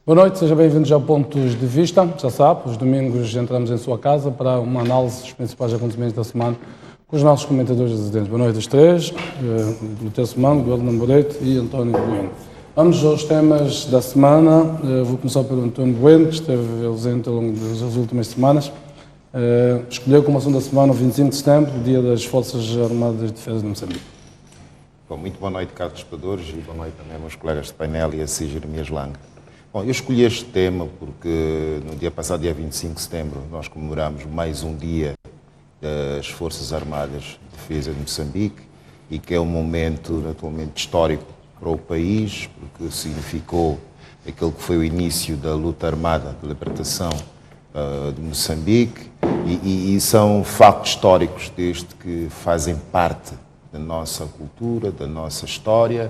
Boa noite, seja bem-vindos ao Pontos de Vista. Já sabe, os domingos entramos em sua casa para uma análise dos principais acontecimentos da semana com os nossos comentadores residentes. Boa noite aos três, Lutero Semano, Guilherme Namborete e António Bueno. Vamos aos temas da semana. Vou começar pelo António Bueno, que esteve ausente ao longo das últimas semanas. Escolheu como assunto da semana o 25 de setembro, o Dia das Forças Armadas de Defesa de Moçambique. Bom, muito boa noite, caros espectadores, e boa noite também aos meus colegas de painel e a si, Jeremias Lang. Bom, eu escolhi este tema porque no dia passado, dia 25 de setembro, nós comemoramos mais um dia das Forças Armadas de Defesa de Moçambique e que é um momento naturalmente histórico para o país, porque significou aquele que foi o início da luta armada de libertação de Moçambique e são factos históricos desde que fazem parte da nossa cultura, da nossa história.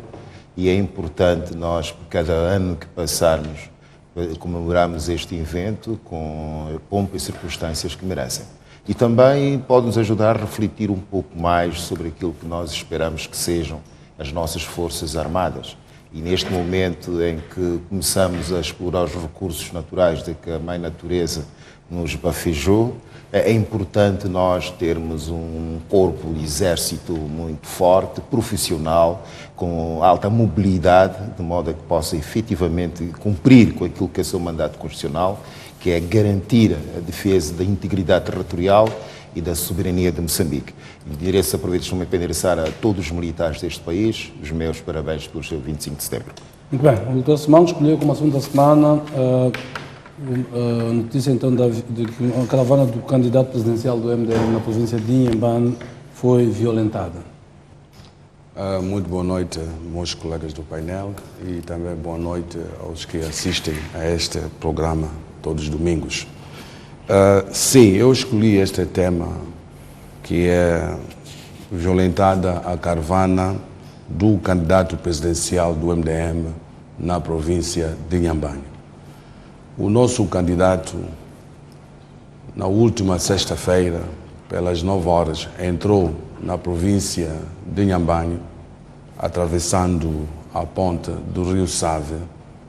E é importante nós, por cada ano que passarmos, comemorarmos este evento com a pompa e circunstâncias que merecem. E também pode nos ajudar a refletir um pouco mais sobre aquilo que nós esperamos que sejam as nossas Forças Armadas. E neste momento em que começamos a explorar os recursos naturais de que a Mãe Natureza nos bafejou, é importante nós termos um corpo, um exército muito forte, profissional, com alta mobilidade, de modo a que possa efetivamente cumprir com aquilo que é o seu mandato constitucional, que é garantir a defesa da integridade territorial e da soberania de Moçambique. E aproveito este momento para endereçar a todos os militares deste país os meus parabéns pelo seu 25 de setembro. Muito bem, o Lutero Semano escolheu como assunto da semana a notícia então de que a caravana do candidato presidencial do MDM na província de Inhambane foi violentada. Muito boa noite, meus colegas do painel, e também boa noite aos que assistem a este programa todos os domingos. Sim, eu escolhi este tema, que é violentada a caravana do candidato presidencial do MDM na província de Inhambane. O nosso candidato, na última sexta-feira, pelas 9 horas, entrou na província de Inhambane, atravessando a ponte do Rio Save,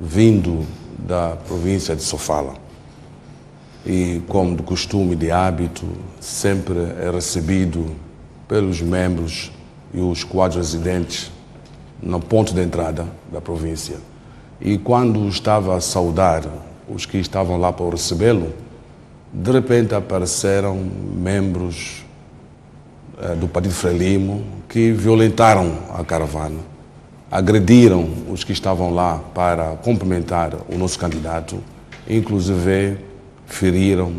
vindo da província de Sofala. E, como de costume e de hábito, sempre é recebido pelos membros e os quadros residentes no ponto de entrada da província. E quando estava a saudar os que estavam lá para o recebê-lo, de repente apareceram membros do Partido Frelimo que violentaram a caravana, agrediram os que estavam lá para cumprimentar o nosso candidato, inclusive feriram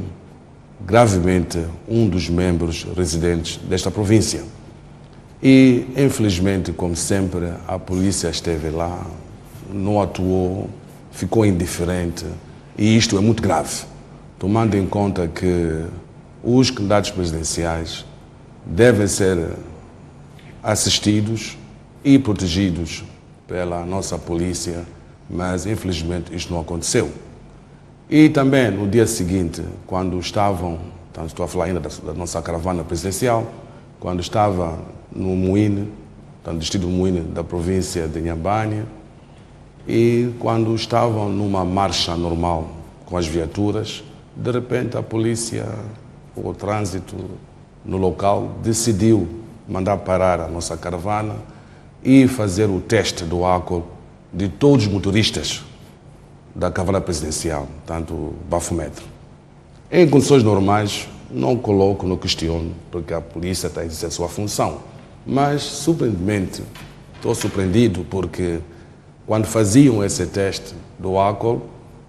gravemente um dos membros residentes desta província. E, infelizmente, como sempre, a polícia esteve lá, não atuou, ficou indiferente, e isto é muito grave, tomando em conta que os candidatos presidenciais devem ser assistidos e protegidos pela nossa polícia, mas infelizmente isto não aconteceu. E também no dia seguinte, quando estavam, estou a falar ainda da nossa caravana presidencial, quando estava no Moine, no distrito Moine da província de Inhambane, e quando estavam numa marcha normal com as viaturas, de repente a polícia, o trânsito no local, decidiu mandar parar a nossa caravana e fazer o teste do álcool de todos os motoristas da caravana presidencial, tanto o bafômetro. Em condições normais, não coloco, não questiono, porque a polícia está a exercer a sua função. Mas, surpreendentemente, estou surpreendido porque quando faziam esse teste do álcool,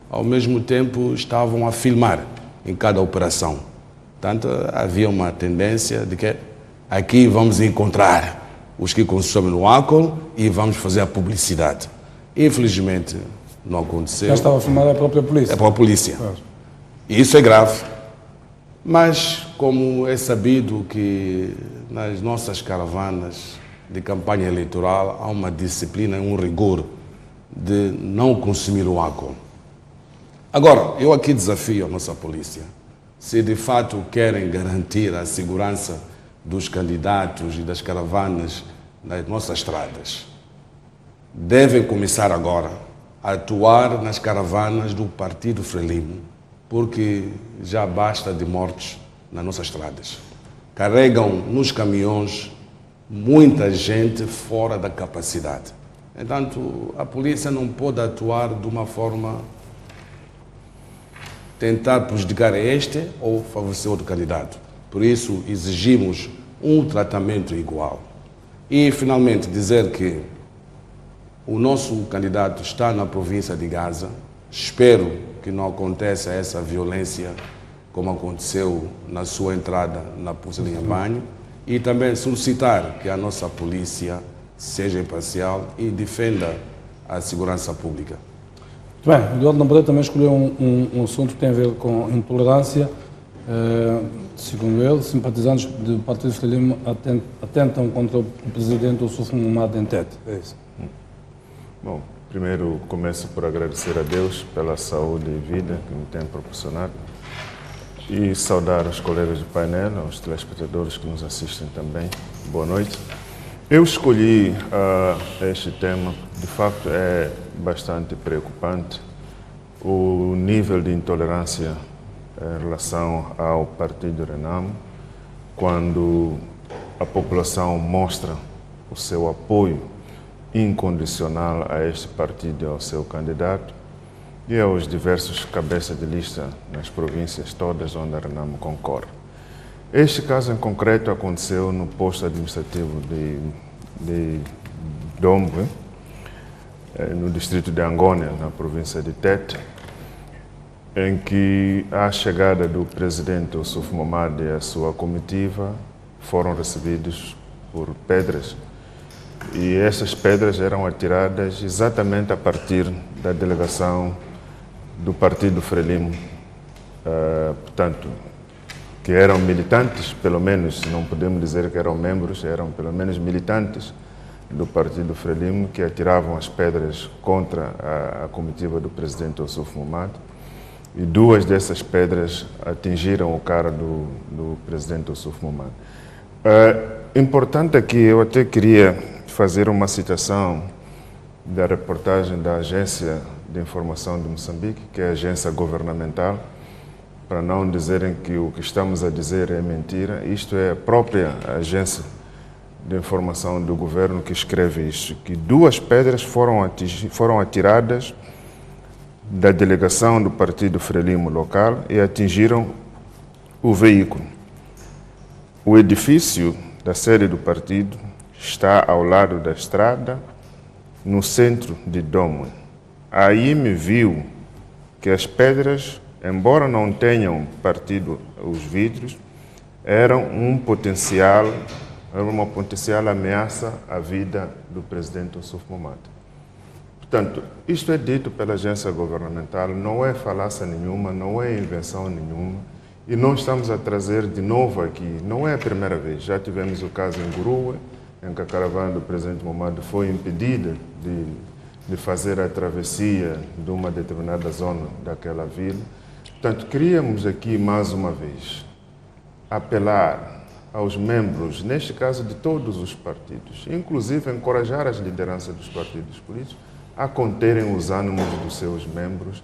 ao mesmo tempo estavam a filmar em cada operação. Portanto, havia uma tendência de que aqui vamos encontrar os que consomem o álcool e vamos fazer a publicidade. Infelizmente, não aconteceu. Já estava a filmar a própria polícia? É a própria polícia. E isso é grave. Mas, como é sabido que nas nossas caravanas de campanha eleitoral há uma disciplina e um rigor de não consumir o álcool. Agora, eu aqui desafio a nossa polícia. Se de fato querem garantir a segurança dos candidatos e das caravanas nas nossas estradas, devem começar agora atuar nas caravanas do Partido Frelimo, porque já basta de mortes nas nossas estradas. Carregam nos caminhões muita gente fora da capacidade. Portanto, a polícia não pode atuar de uma forma tentar prejudicar este ou favorecer outro candidato. Por isso, exigimos um tratamento igual. E, finalmente, dizer que o nosso candidato está na província de Gaza. Espero que não aconteça essa violência como aconteceu na sua entrada na província de Inhambane. E também solicitar que a nossa polícia seja imparcial e defenda a segurança pública. Muito bem, o Eduardo Nambureira também escolheu um assunto que tem a ver com intolerância. Segundo ele, simpatizantes do Partido Frelimo atentam contra o presidente Ossuf Mahamat em Tete. É isso. Bom, primeiro começo por agradecer a Deus pela saúde e vida que me tem proporcionado e saudar os colegas do painel, aos telespectadores que nos assistem também. Boa noite. Eu escolhi este tema, de facto é bastante preocupante, o nível de intolerância em relação ao Partido Renamo, quando a população mostra o seu apoio incondicional a este partido e ao seu candidato e aos diversos cabeças de lista nas províncias todas onde a Renamo concorre. Este caso em concreto aconteceu no posto administrativo de Dombe, no distrito de Angônia, na província de Tete, em que a chegada do presidente Ossuf Mahamat e a sua comitiva foram recebidos por pedras. E essas pedras eram atiradas exatamente a partir da delegação do Partido Frelimo, portanto, que eram militantes, pelo menos, não podemos dizer que eram membros, eram pelo menos militantes do Partido Frelimo que atiravam as pedras contra a comitiva do presidente Ossuf Mahamat. E duas dessas pedras atingiram o cara do presidente Ossuf Mahamat. Importante aqui, eu até queria fazer uma citação da reportagem da Agência de Informação de Moçambique, que é a agência governamental, para não dizerem que o que estamos a dizer é mentira. Isto é a própria Agência de Informação do governo que escreve isto, que duas pedras foram atiradas da delegação do Partido Frelimo local e atingiram o veículo. O edifício da sede do partido está ao lado da estrada, no centro de Domwe. Aí me viu que as pedras, embora não tenham partido os vidros, eram uma potencial ameaça à vida do presidente Ossuf Mahamat. Portanto, isto é dito pela agência governamental, não é falácia nenhuma, não é invenção nenhuma, e nós estamos a trazer de novo aqui, não é a primeira vez, já tivemos o caso em Gurue, em que a caravana do presidente Mahamat foi impedida de fazer a travessia de uma determinada zona daquela vila. Portanto, queríamos aqui, mais uma vez, apelar aos membros, neste caso de todos os partidos, inclusive encorajar as lideranças dos partidos políticos a conterem os ânimos dos seus membros,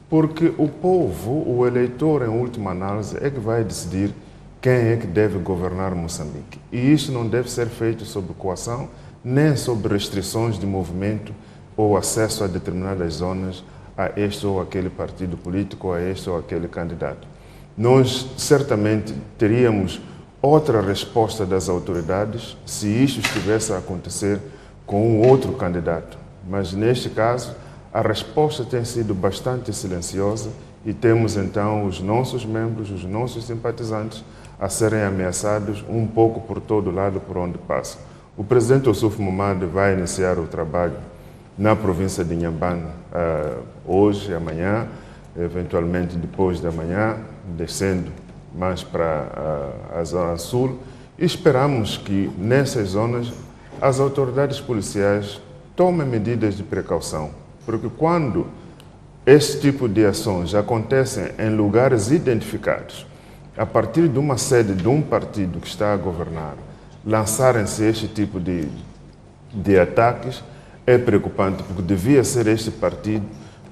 porque o povo, o eleitor, em última análise, é que vai decidir quem é que deve governar Moçambique. E isso não deve ser feito sob coação, nem sob restrições de movimento ou acesso a determinadas zonas a este ou aquele partido político, ou a este ou aquele candidato. Nós certamente teríamos outra resposta das autoridades se isto estivesse a acontecer com um outro candidato. Mas neste caso, a resposta tem sido bastante silenciosa e temos então os nossos membros, os nossos simpatizantes a serem ameaçados um pouco por todo lado por onde passa. O presidente Ossuf Mahamat vai iniciar o trabalho na província de Inhambane hoje, amanhã, eventualmente depois de amanhã, descendo mais para a zona sul, e esperamos que nessas zonas as autoridades policiais tomem medidas de precaução, porque quando esse tipo de ações acontecem em lugares identificados, a partir de uma sede de um partido que está a governar, lançarem-se este tipo de ataques, é preocupante, porque devia ser este partido,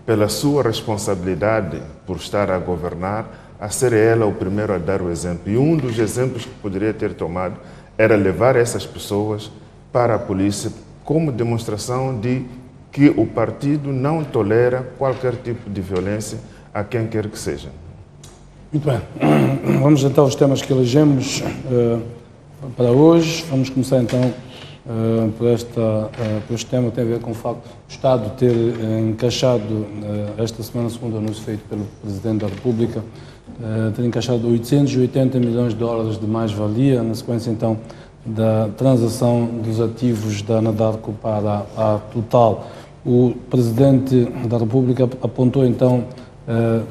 pela sua responsabilidade por estar a governar, a ser ela o primeiro a dar o exemplo. E um dos exemplos que poderia ter tomado era levar essas pessoas para a polícia como demonstração de que o partido não tolera qualquer tipo de violência a quem quer que seja. Muito bem. Vamos então aos temas que elegemos para hoje. Vamos começar então por este tema que tem a ver com o facto do Estado ter encaixado esta semana, segundo o anúncio feito pelo Presidente da República, ter encaixado 880 milhões de dólares de mais-valia, na sequência então da transação dos ativos da Anadarko para a Total. O Presidente da República apontou então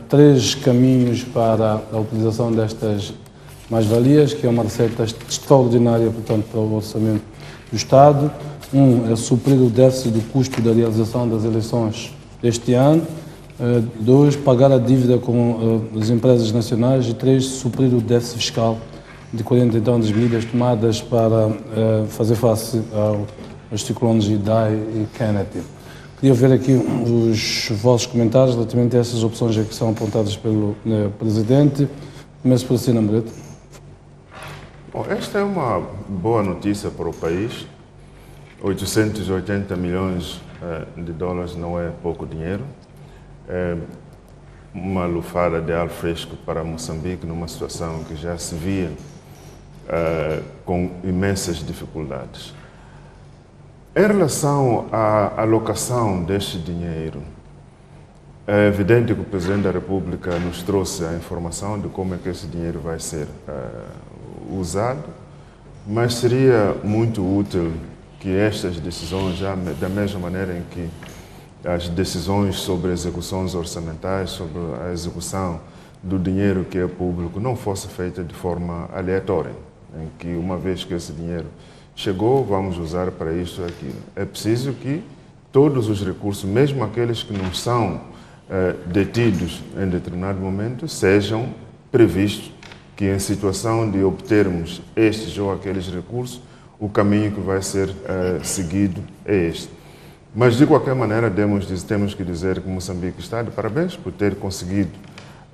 3 caminhos para a utilização destas mais-valias, que é uma receita extraordinária, portanto, para o orçamento do Estado. É suprir o déficit do custo da realização das eleições deste ano. 2, pagar a dívida com as empresas nacionais. E 3, suprir o déficit fiscal de 40 então das medidas tomadas para fazer face aos ciclones Idai e Kennedy. Queria ver aqui os vossos comentários relativamente a essas opções que são apontadas pelo Presidente. Começo por si, Nambrete. Bom, esta é uma boa notícia para o país. 880 milhões de dólares não é pouco dinheiro. É uma lufada de ar fresco para Moçambique numa situação que já se via com imensas dificuldades. Em relação à alocação deste dinheiro, é evidente que o Presidente da República nos trouxe a informação de como é que esse dinheiro vai ser usado, mas seria muito útil que estas decisões, já da mesma maneira em que as decisões sobre execuções orçamentais, sobre a execução do dinheiro que é público, não fosse feita de forma aleatória, em que uma vez que esse dinheiro chegou, vamos usar para isso ou aquilo. É preciso que todos os recursos, mesmo aqueles que não são detidos em determinado momento, sejam previstos, que em situação de obtermos estes ou aqueles recursos, o caminho que vai ser seguido é este. Mas, de qualquer maneira, temos que dizer que Moçambique está de parabéns por ter conseguido,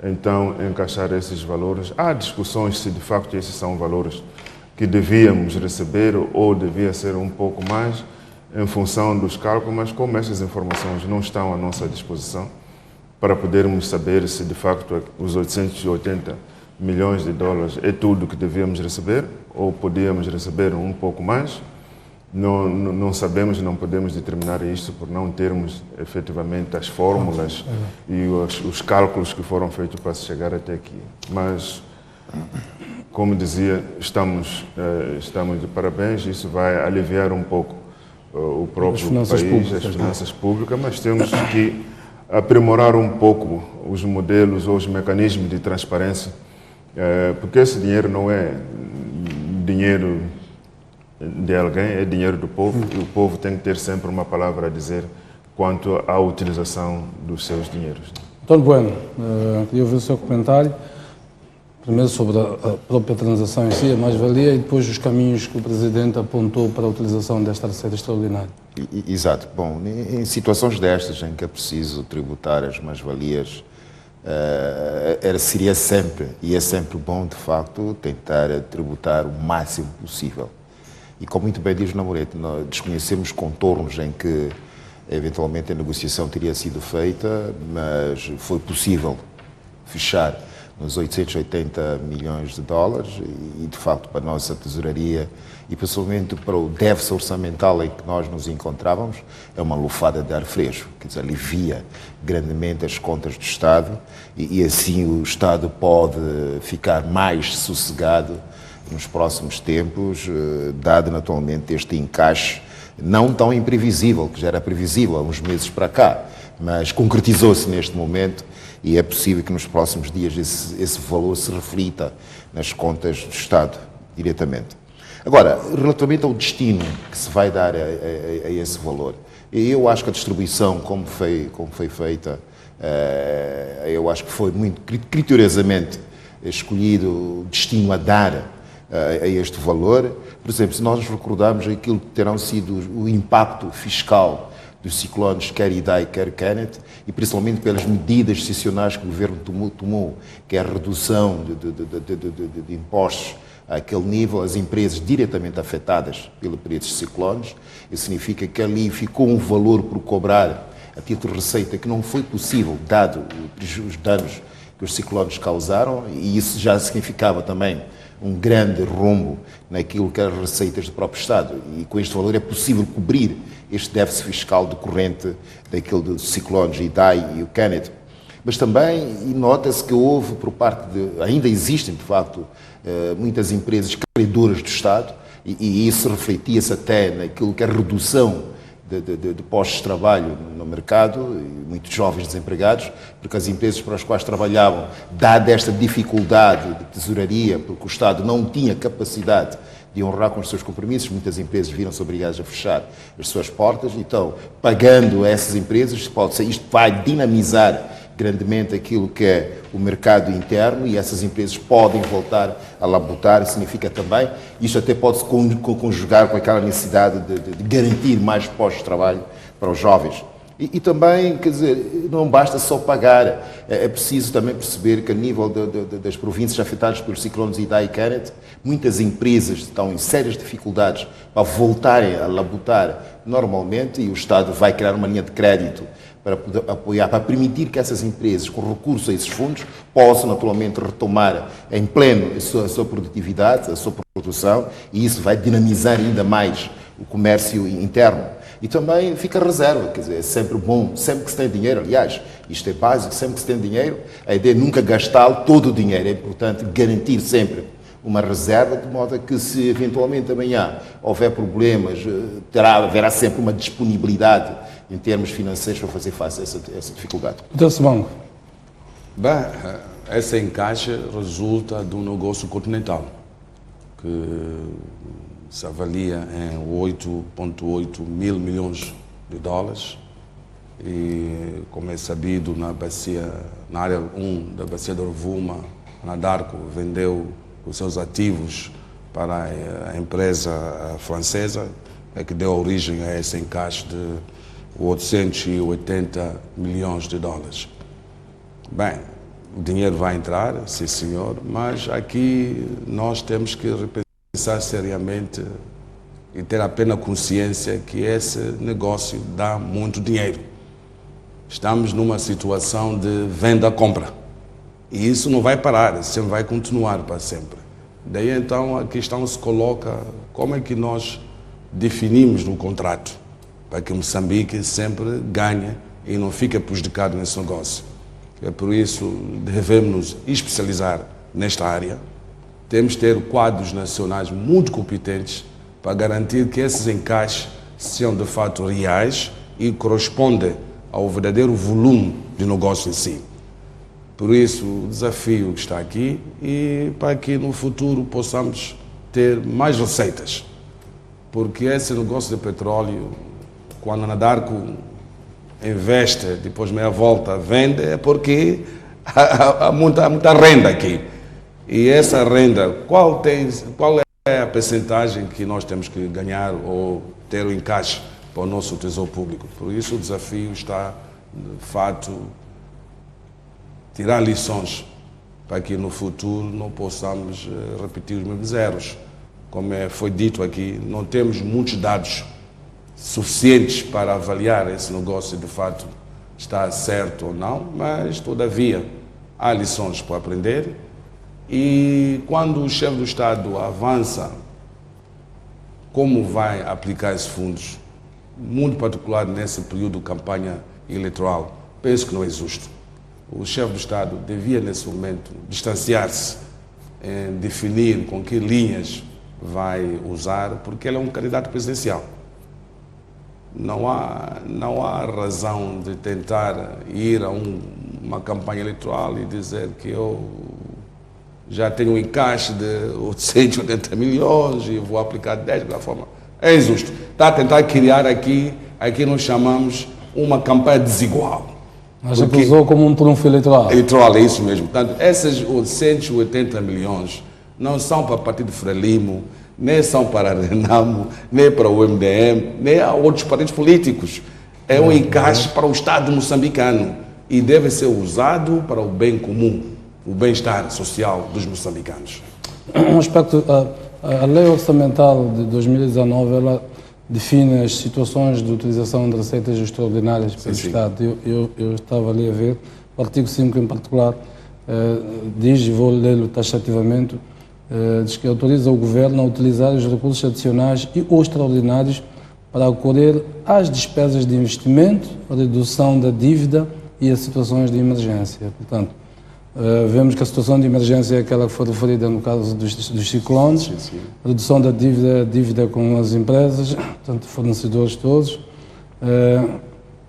então, encaixar esses valores. Há discussões se, de facto, esses são valores que devíamos receber ou devia ser um pouco mais em função dos cálculos, mas como essas informações não estão à nossa disposição para podermos saber se, de facto, os 880 milhões de dólares é tudo que devíamos receber ou podíamos receber um pouco mais, não sabemos, não podemos determinar isto por não termos efetivamente as fórmulas e os cálculos que foram feitos para chegar até aqui. Mas, como dizia, estamos de parabéns, isso vai aliviar um pouco o próprio país, as finanças públicas, mas temos que aprimorar um pouco os modelos ou os mecanismos de transparência, porque esse dinheiro não é dinheiro de alguém, é dinheiro do povo, e o povo tem que ter sempre uma palavra a dizer quanto à utilização dos seus dinheiros. António Bueno, queria ouvir o seu comentário, primeiro sobre a própria transação em si, a mais-valia, e depois os caminhos que o Presidente apontou para a utilização desta receita extraordinária. Exato. Bom, em situações destas em que é preciso tributar as mais-valias, seria sempre, e é sempre bom, de facto, tentar tributar o máximo possível. E como muito bem diz o Namorete, nós desconhecemos contornos em que, eventualmente, a negociação teria sido feita, mas foi possível fechar nos 880 milhões de dólares e, de facto, para a nossa tesouraria e, pessoalmente, para o déficit orçamental em que nós nos encontrávamos, é uma lufada de ar fresco, quer dizer, alivia grandemente as contas do Estado e assim o Estado pode ficar mais sossegado nos próximos tempos, dado naturalmente este encaixe não tão imprevisível, que já era previsível há uns meses para cá, mas concretizou-se neste momento e é possível que nos próximos dias esse valor se reflita nas contas do Estado diretamente. Agora, relativamente ao destino que se vai dar a esse valor, eu acho que a distribuição, como foi feita, eu acho que foi muito criteriosamente escolhido o destino a dar a este valor. Por exemplo, se nós nos recordarmos aquilo que terão sido o impacto fiscal dos ciclones, quer Idai, quer Kenneth, e principalmente pelas medidas excepcionais que o governo tomou, que é a redução de impostos àquele nível, as empresas diretamente afetadas por esses ciclones. Isso significa que ali ficou um valor por cobrar a título de receita que não foi possível, dado os danos que os ciclones causaram, e isso já significava também um grande rombo naquilo que eram as receitas do próprio Estado. E com este valor é possível cobrir este déficit fiscal decorrente daquele dos ciclones Idai e o Kenneth. Mas também, e nota-se que houve por parte ainda existem de facto, muitas empresas credoras do Estado, e isso refletia-se até naquilo que é a redução de postos de trabalho no mercado, e muitos jovens desempregados, porque as empresas para as quais trabalhavam, dada esta dificuldade de tesouraria, porque o Estado não tinha capacidade de honrar com os seus compromissos, muitas empresas viram-se obrigadas a fechar as suas portas. Então, pagando a essas empresas, isto vai dinamizar grandemente aquilo que é o mercado interno, e essas empresas podem voltar a labutar. Significa também, isto até pode-se conjugar com aquela necessidade de garantir mais postos de trabalho para os jovens. E também, quer dizer, não basta só pagar, é preciso também perceber que a nível das províncias afetadas pelos ciclones Idai e Kenneth, muitas empresas estão em sérias dificuldades para voltarem a labutar normalmente, e o Estado vai criar uma linha de crédito para poder apoiar, para permitir que essas empresas, com recurso a esses fundos, possam naturalmente retomar em pleno a sua produtividade, a sua produção, e isso vai dinamizar ainda mais o comércio interno. E também fica a reserva, quer dizer, é sempre bom, sempre que se tem dinheiro, aliás, isto é básico, sempre que se tem dinheiro, a ideia é nunca gastá-lo todo o dinheiro, é importante garantir sempre uma reserva, de modo a que, se eventualmente amanhã houver problemas, haverá sempre uma disponibilidade em termos financeiros para fazer face a essa dificuldade. Doutor Simão. Bem, esse encaixe resulta de um negócio continental, que se avalia em 8,8 mil milhões de dólares, e, como é sabido, na área 1 da bacia de Rovuma, a Anadarko vendeu os seus ativos para a empresa francesa, que deu origem a esse encaixe de 880 milhões de dólares. Bem, o dinheiro vai entrar, sim senhor, mas aqui nós temos que repensar seriamente e ter a plena consciência que esse negócio dá muito dinheiro. Estamos numa situação de venda-compra. E isso não vai parar, sempre vai continuar para sempre. Daí então a questão se coloca: como é que nós definimos no contrato para que Moçambique sempre ganhe e não fique prejudicado nesse negócio? É por isso que devemos nos especializar nesta área. Temos de ter quadros nacionais muito competentes para garantir que esses encaixes sejam de fato reais e correspondem ao verdadeiro volume de negócio em si. Por isso, o desafio que está aqui, e para que no futuro possamos ter mais receitas. Porque esse negócio de petróleo, quando a Anadarko investe, depois meia volta vende, é porque há muita renda aqui. E essa renda, qual é a percentagem que nós temos que ganhar ou ter o encaixe para o nosso tesouro público? Por isso o desafio está, de fato, tirar lições para que no futuro não possamos repetir os mesmos erros. Como foi dito aqui, não temos muitos dados suficientes para avaliar esse negócio de fato está certo ou não, mas todavia há lições para aprender. E quando o chefe do Estado avança, como vai aplicar esses fundos, muito particular nesse período de campanha eleitoral, penso que não é justo. O chefe do Estado devia, nesse momento, distanciar-se em definir com que linhas vai usar, porque ele é um candidato presidencial. Não há razão de tentar ir a uma campanha eleitoral e dizer que eu já tenho um encaixe de 880 milhões e vou aplicar 10 de qualquer forma. É injusto. Está a tentar criar aqui nós chamamos uma campanha desigual. Mas já usou como um trunfo eleitoral. Eleitoral, é isso mesmo. Portanto, esses 880 milhões não são para o Partido Frelimo, nem são para a Renamo, nem para o MDM, nem a outros partidos políticos. É um encaixe para o Estado moçambicano e deve ser usado para o bem comum, o bem-estar social dos moçambicanos. Um aspecto, a lei orçamental de 2019, ela define as situações de utilização de receitas extraordinárias pelo Estado. Eu estava ali a ver, o artigo 5 em particular, diz, e vou lê-lo taxativamente, diz que autoriza o Governo a utilizar os recursos adicionais e ou extraordinários para ocorrer às despesas de investimento, a redução da dívida e as situações de emergência. Portanto, vemos que a situação de emergência é aquela que foi referida no caso dos ciclones, a redução da dívida com as empresas, portanto, fornecedores todos.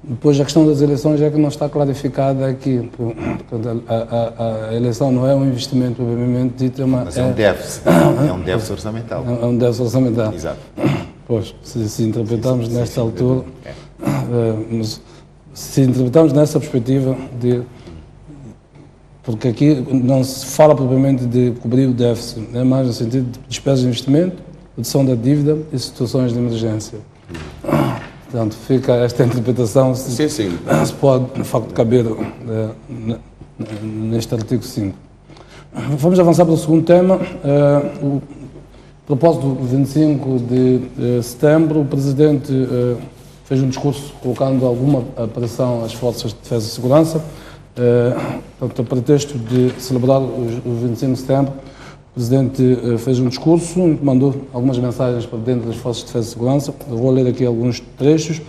Depois, a questão das eleições é que não está clarificada aqui. Portanto, a eleição não é um investimento propriamente dito, mas é um déficit. É um déficit orçamental. É um déficit orçamental. Exato. Pois, se interpretarmos nesta altura, mas se interpretarmos nessa perspectiva porque aqui não se fala propriamente de cobrir o déficit, é mais no sentido de despesas de investimento, redução da dívida e situações de emergência. Portanto, fica esta interpretação, se pode, de facto, caber neste artigo 5. Vamos avançar para o segundo tema. O propósito do 25 de setembro, o Presidente fez um discurso colocando alguma pressão às forças de defesa e segurança. Portanto, a pretexto de celebrar o 25 de setembro, o Presidente fez um discurso, mandou algumas mensagens para dentro das forças de defesa e segurança. Eu vou ler aqui alguns trechos.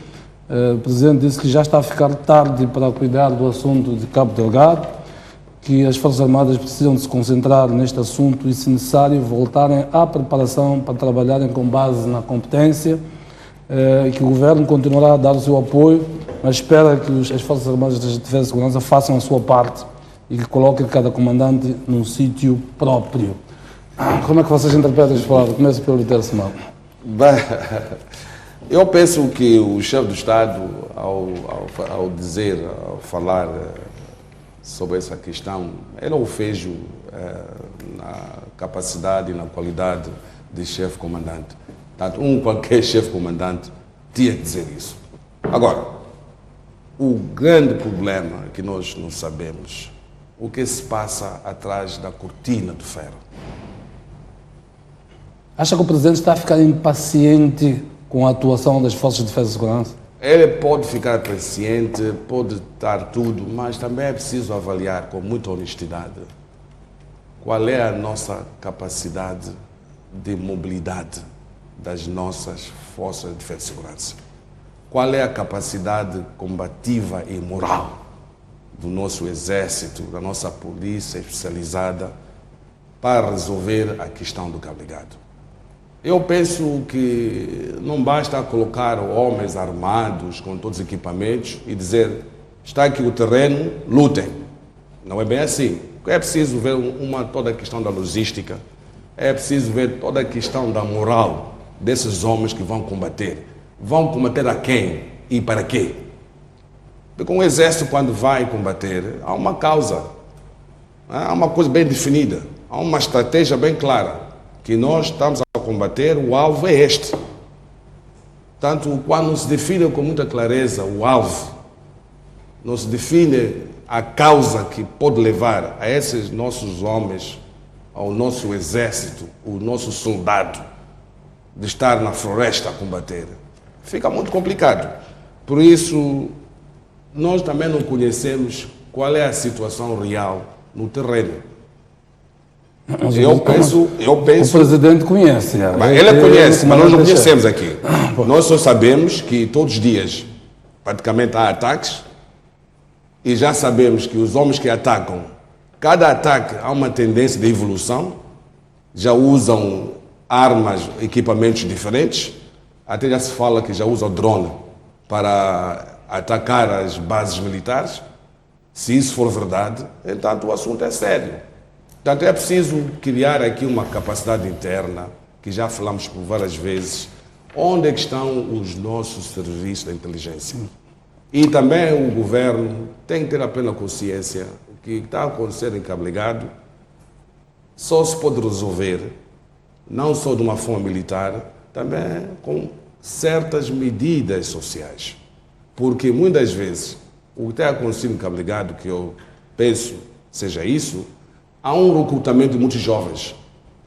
O Presidente disse que já está a ficar tarde para cuidar do assunto de Cabo Delgado, que as Forças Armadas precisam de se concentrar neste assunto e, se necessário, voltarem à preparação para trabalharem com base na competência, e que o Governo continuará a dar o seu apoio, mas espera que as Forças Armadas de Defesa e Segurança façam a sua parte e que coloquem cada comandante num sítio próprio. Como é que vocês interpretam as palavras? Começo pelo Dr. Simão. Bem, eu penso que o chefe do Estado, ao falar sobre essa questão, ele o fez na capacidade e na qualidade de chefe-comandante. Portanto, qualquer chefe-comandante tinha que dizer isso. Agora, o grande problema que nós não sabemos, o que se passa atrás da cortina de ferro. Acha que o Presidente está a ficar impaciente com a atuação das Forças de Defesa e Segurança? Ele pode ficar impaciente, pode estar tudo, mas também é preciso avaliar com muita honestidade qual é a nossa capacidade de mobilidade das nossas Forças de Defesa e Segurança. Qual é a capacidade combativa e moral do nosso Exército, da nossa Polícia especializada para resolver a questão do Cabo Delgado? Eu penso que não basta colocar homens armados com todos os equipamentos e dizer, está aqui o terreno, lutem. Não é bem assim. É preciso ver toda a questão da logística, é preciso ver toda a questão da moral desses homens que vão combater. Vão combater a quem e para quê? Porque um exército, quando vai combater, há uma causa, há uma coisa bem definida, há uma estratégia bem clara, que nós estamos a combater, o alvo é este. Portanto, quando se define com muita clareza o alvo, não se define a causa que pode levar a esses nossos homens, ao nosso exército, o nosso soldado, de estar na floresta a combater, fica muito complicado. Por isso, nós também não conhecemos qual é a situação real no terreno. Eu penso... O Presidente conhece. Ele conhece, mas nós não conhecemos aqui. Nós só sabemos que todos os dias, praticamente, há ataques, e já sabemos que os homens que atacam, cada ataque há uma tendência de evolução, já usam armas, equipamentos diferentes, até já se fala que já usam drone para atacar as bases militares. Se isso for verdade, então o assunto é sério. Portanto, é preciso criar aqui uma capacidade interna, que já falamos por várias vezes, onde é que estão os nossos serviços de inteligência. E também o governo tem que ter a plena consciência que o que está a acontecer em Cabo Delgado só se pode resolver, não só de uma forma militar, também com certas medidas sociais. Porque muitas vezes, o que tem acontecido em Cabo Delgado, que eu penso seja isso, há um recrutamento de muitos jovens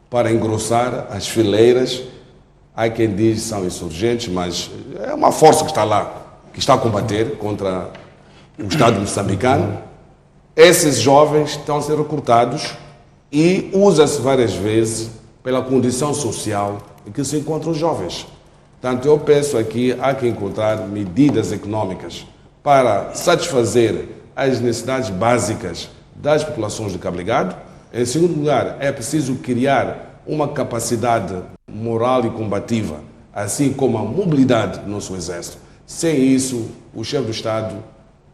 para engrossar as fileiras. Há quem diz que são insurgentes, mas é uma força que está lá, que está a combater contra o Estado moçambicano. Esses jovens estão a ser recrutados e usa-se várias vezes pela condição social em que se encontram os jovens. Portanto, eu penso aqui, há que encontrar medidas económicas para satisfazer as necessidades básicas das populações de Cabo Delgado. Em segundo lugar, é preciso criar uma capacidade moral e combativa, assim como a mobilidade do nosso exército. Sem isso, o chefe do Estado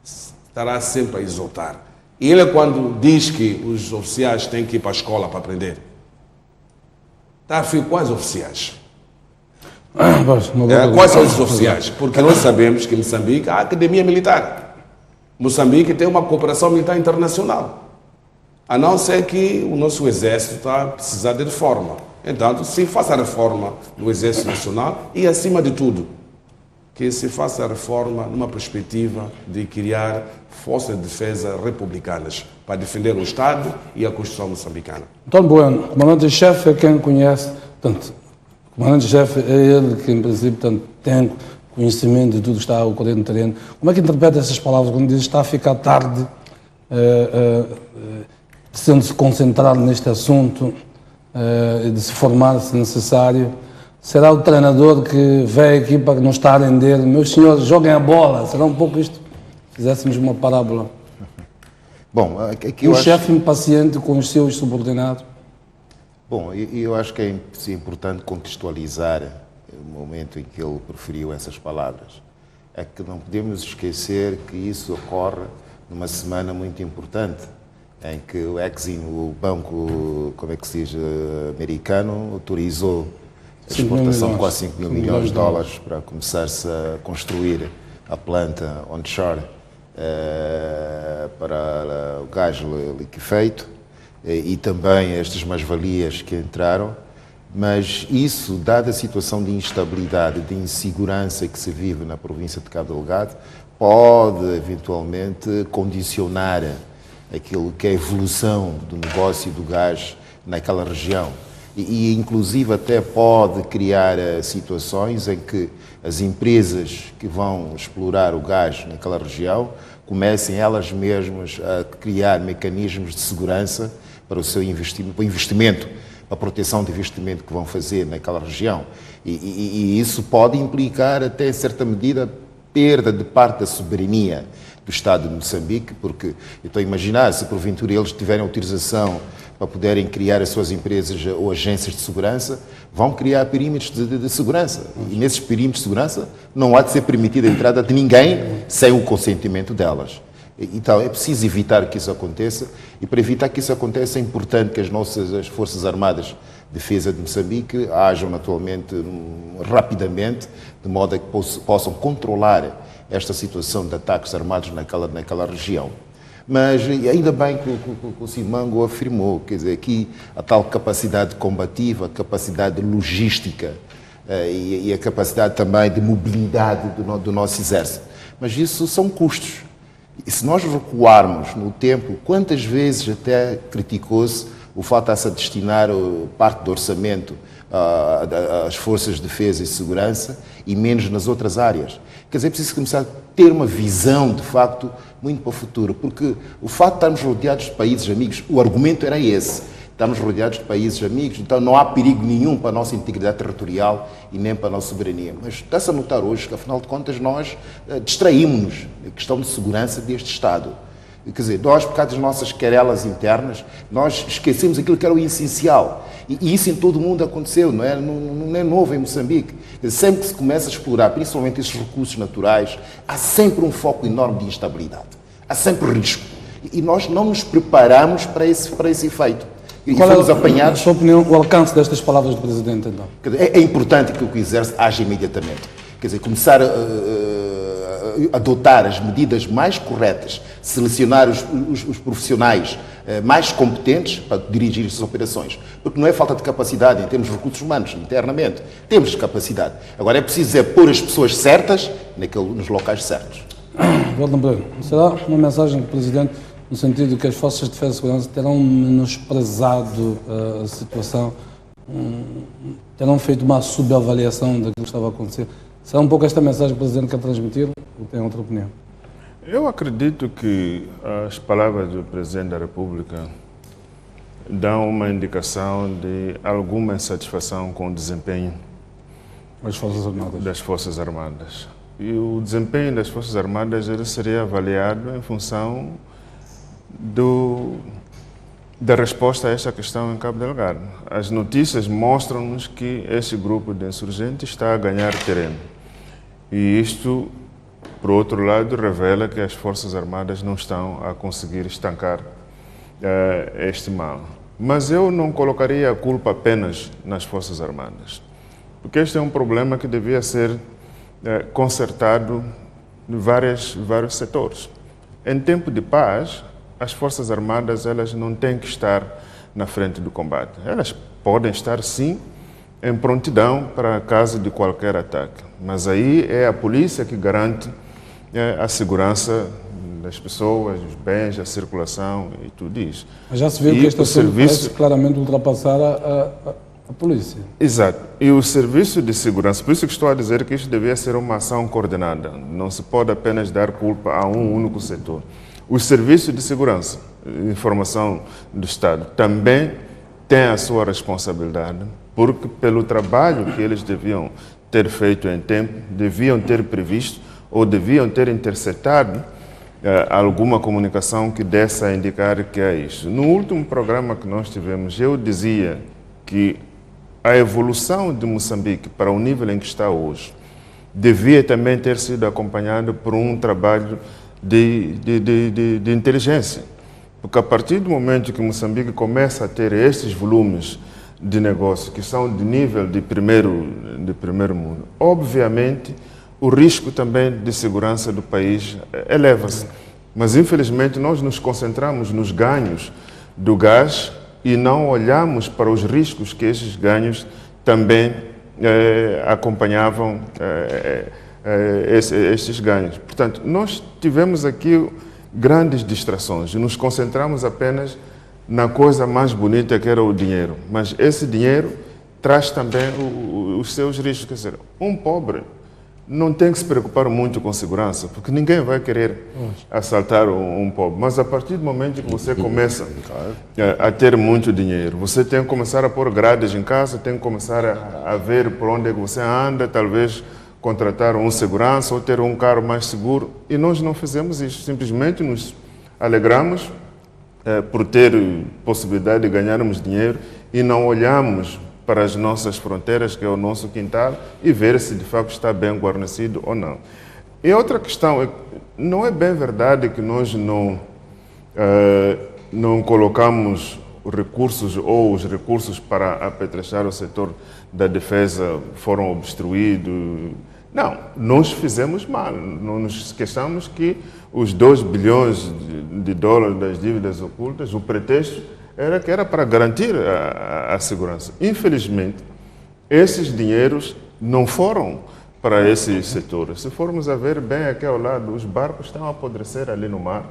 estará sempre a exaltar. E ele, quando diz que os oficiais têm que ir para a escola para aprender, está a falar quais oficiais? Quais são os oficiais? Porque nós sabemos que em Moçambique há academia militar. Moçambique tem uma cooperação militar internacional. A não ser que o nosso exército está a precisar de reforma. Então, se faça a reforma do Exército Nacional e, acima de tudo, que se faça a reforma numa perspectiva de criar forças de defesa republicanas para defender o Estado e a Constituição moçambicana. António Bueno, comandante-chefe é quem conhece, portanto, o comandante-chefe é ele que, em princípio, portanto, tem conhecimento de tudo que está a ocorrer no terreno. Como é que interpreta essas palavras quando diz que está a ficar tarde, sendo-se concentrado neste assunto, de se formar, se necessário? Será o treinador que vê a equipa que não está a render? Meus senhores, joguem a bola. Será um pouco isto? Fizéssemos uma parábola. Bom, aqui o chefe impaciente com os seus subordinados. Bom, eu acho que é importante contextualizar o momento em que ele proferiu essas palavras. É que não podemos esquecer que isso ocorre numa semana muito importante, em que o Exim, o banco, como é que se diz, americano, autorizou a exportação de quase 5 mil milhões de dólares para começar-se a construir a planta onshore para o gás liquefeito e também estas mais-valias que entraram. Mas isso, dada a situação de instabilidade, de insegurança que se vive na província de Cabo Delgado, pode eventualmente condicionar aquilo que é a evolução do negócio do gás naquela região. E inclusive até pode criar situações em que as empresas que vão explorar o gás naquela região comecem elas mesmas a criar mecanismos de segurança para o seu investimento, a proteção de investimento que vão fazer naquela região. E isso pode implicar até, em certa medida, perda de parte da soberania do Estado de Moçambique, porque eu estou a imaginar, se porventura eles tiverem autorização para poderem criar as suas empresas ou agências de segurança, vão criar perímetros de segurança. E nesses perímetros de segurança não há de ser permitida a entrada de ninguém sem o consentimento delas. Então é preciso evitar que isso aconteça, e para evitar que isso aconteça é importante que as Forças Armadas de Defesa de Moçambique ajam naturalmente rapidamente, de modo a que possam controlar esta situação de ataques armados naquela região. Mas ainda bem que o Simango afirmou, quer dizer, aqui a tal capacidade combativa, a capacidade logística e a capacidade também de mobilidade do nosso exército. Mas isso são custos. E se nós recuarmos no tempo, quantas vezes até criticou-se o fato de estar-se a destinar parte do orçamento às forças de defesa e segurança e menos nas outras áreas? Quer dizer, é preciso começar a ter uma visão, de facto, muito para o futuro, porque o facto de estarmos rodeados de países amigos, o argumento era esse, estamos rodeados de países amigos, então não há perigo nenhum para a nossa integridade territorial e nem para a nossa soberania. Mas está-se a notar hoje que, afinal de contas, nós distraímos-nos na questão de segurança deste Estado. Quer dizer, nós, por causa das nossas querelas internas, nós esquecemos aquilo que era o essencial. E isso em todo o mundo aconteceu, não é novo em Moçambique. Sempre que se começa a explorar, principalmente esses recursos naturais, há sempre um foco enorme de instabilidade. Há sempre risco. E nós não nos preparamos para esse efeito. E fomos apanhados. Na sua opinião, o alcance destas palavras do Presidente, então? É importante que o Exército haja imediatamente. Quer dizer, começar a adotar as medidas mais corretas, selecionar os profissionais mais competentes para dirigir essas operações. Porque não é falta de capacidade em termos de recursos humanos, internamente. Temos capacidade. Agora é preciso pôr as pessoas certas nos locais certos. Gordon Pereira, será uma mensagem do Presidente no sentido de que as Forças de Defesa e Segurança terão menosprezado a situação, terão feito uma subavaliação daquilo que estava a acontecer? Será um pouco esta mensagem que o Presidente quer transmitir ou tem outra opinião? Eu acredito que as palavras do Presidente da República dão uma indicação de alguma insatisfação com o desempenho As Forças Armadas. das Forças Armadas. E o desempenho das Forças Armadas ele seria avaliado em função da resposta a esta questão em Cabo Delgado. As notícias mostram-nos que este grupo de insurgentes está a ganhar terreno. E isto, por outro lado, revela que as Forças Armadas não estão a conseguir estancar este mal. Mas eu não colocaria a culpa apenas nas Forças Armadas, porque este é um problema que devia ser consertado em vários setores. Em tempo de paz, as Forças Armadas elas não têm que estar na frente do combate. Elas podem estar, sim, em prontidão para caso de qualquer ataque. Mas aí é a polícia que garante a segurança das pessoas, os bens, a circulação e tudo isso. Mas já se viu que este assunto parece claramente ultrapassar a polícia. Exato. E o serviço de segurança, por isso que estou a dizer que isto devia ser uma ação coordenada. Não se pode apenas dar culpa a um único setor. O serviço de segurança e informação do Estado também tem a sua responsabilidade, porque pelo trabalho que eles deviam ter feito em tempo, deviam ter previsto ou deviam ter interceptado alguma comunicação que desse a indicar que é isso. No último programa que nós tivemos, eu dizia que a evolução de Moçambique para o nível em que está hoje devia também ter sido acompanhada por um trabalho de inteligência. Porque a partir do momento que Moçambique começa a ter estes volumes de negócio que são de nível de primeiro mundo, obviamente o risco também de segurança do país eleva-se. Mas infelizmente nós nos concentramos nos ganhos do gás e não olhamos para os riscos que esses ganhos também acompanhavam estes ganhos. Portanto, nós tivemos aqui grandes distrações e nos concentramos apenas na coisa mais bonita que era o dinheiro. Mas esse dinheiro traz também os seus riscos. Quer dizer, um pobre não tem que se preocupar muito com segurança, porque ninguém vai querer assaltar um pobre. Mas a partir do momento que você começa a ter muito dinheiro, você tem que começar a pôr grades em casa, tem que começar a ver por onde é que você anda, talvez contratar um segurança ou ter um carro mais seguro. E nós não fizemos isso, simplesmente nos alegramos por ter possibilidade de ganharmos dinheiro e não olhamos para as nossas fronteiras, que é o nosso quintal, e ver se de facto está bem guarnecido ou não. E outra questão, não é bem verdade que nós não colocamos recursos ou os recursos para apetrechar o setor da defesa foram obstruídos. Não, nós fizemos mal. Não nos esqueçamos que os 2 bilhões de dólares das dívidas ocultas, o pretexto era que era para garantir a segurança. Infelizmente, esses dinheiros não foram para esse setor. Se formos a ver bem aqui ao lado, os barcos estão a apodrecer ali no mar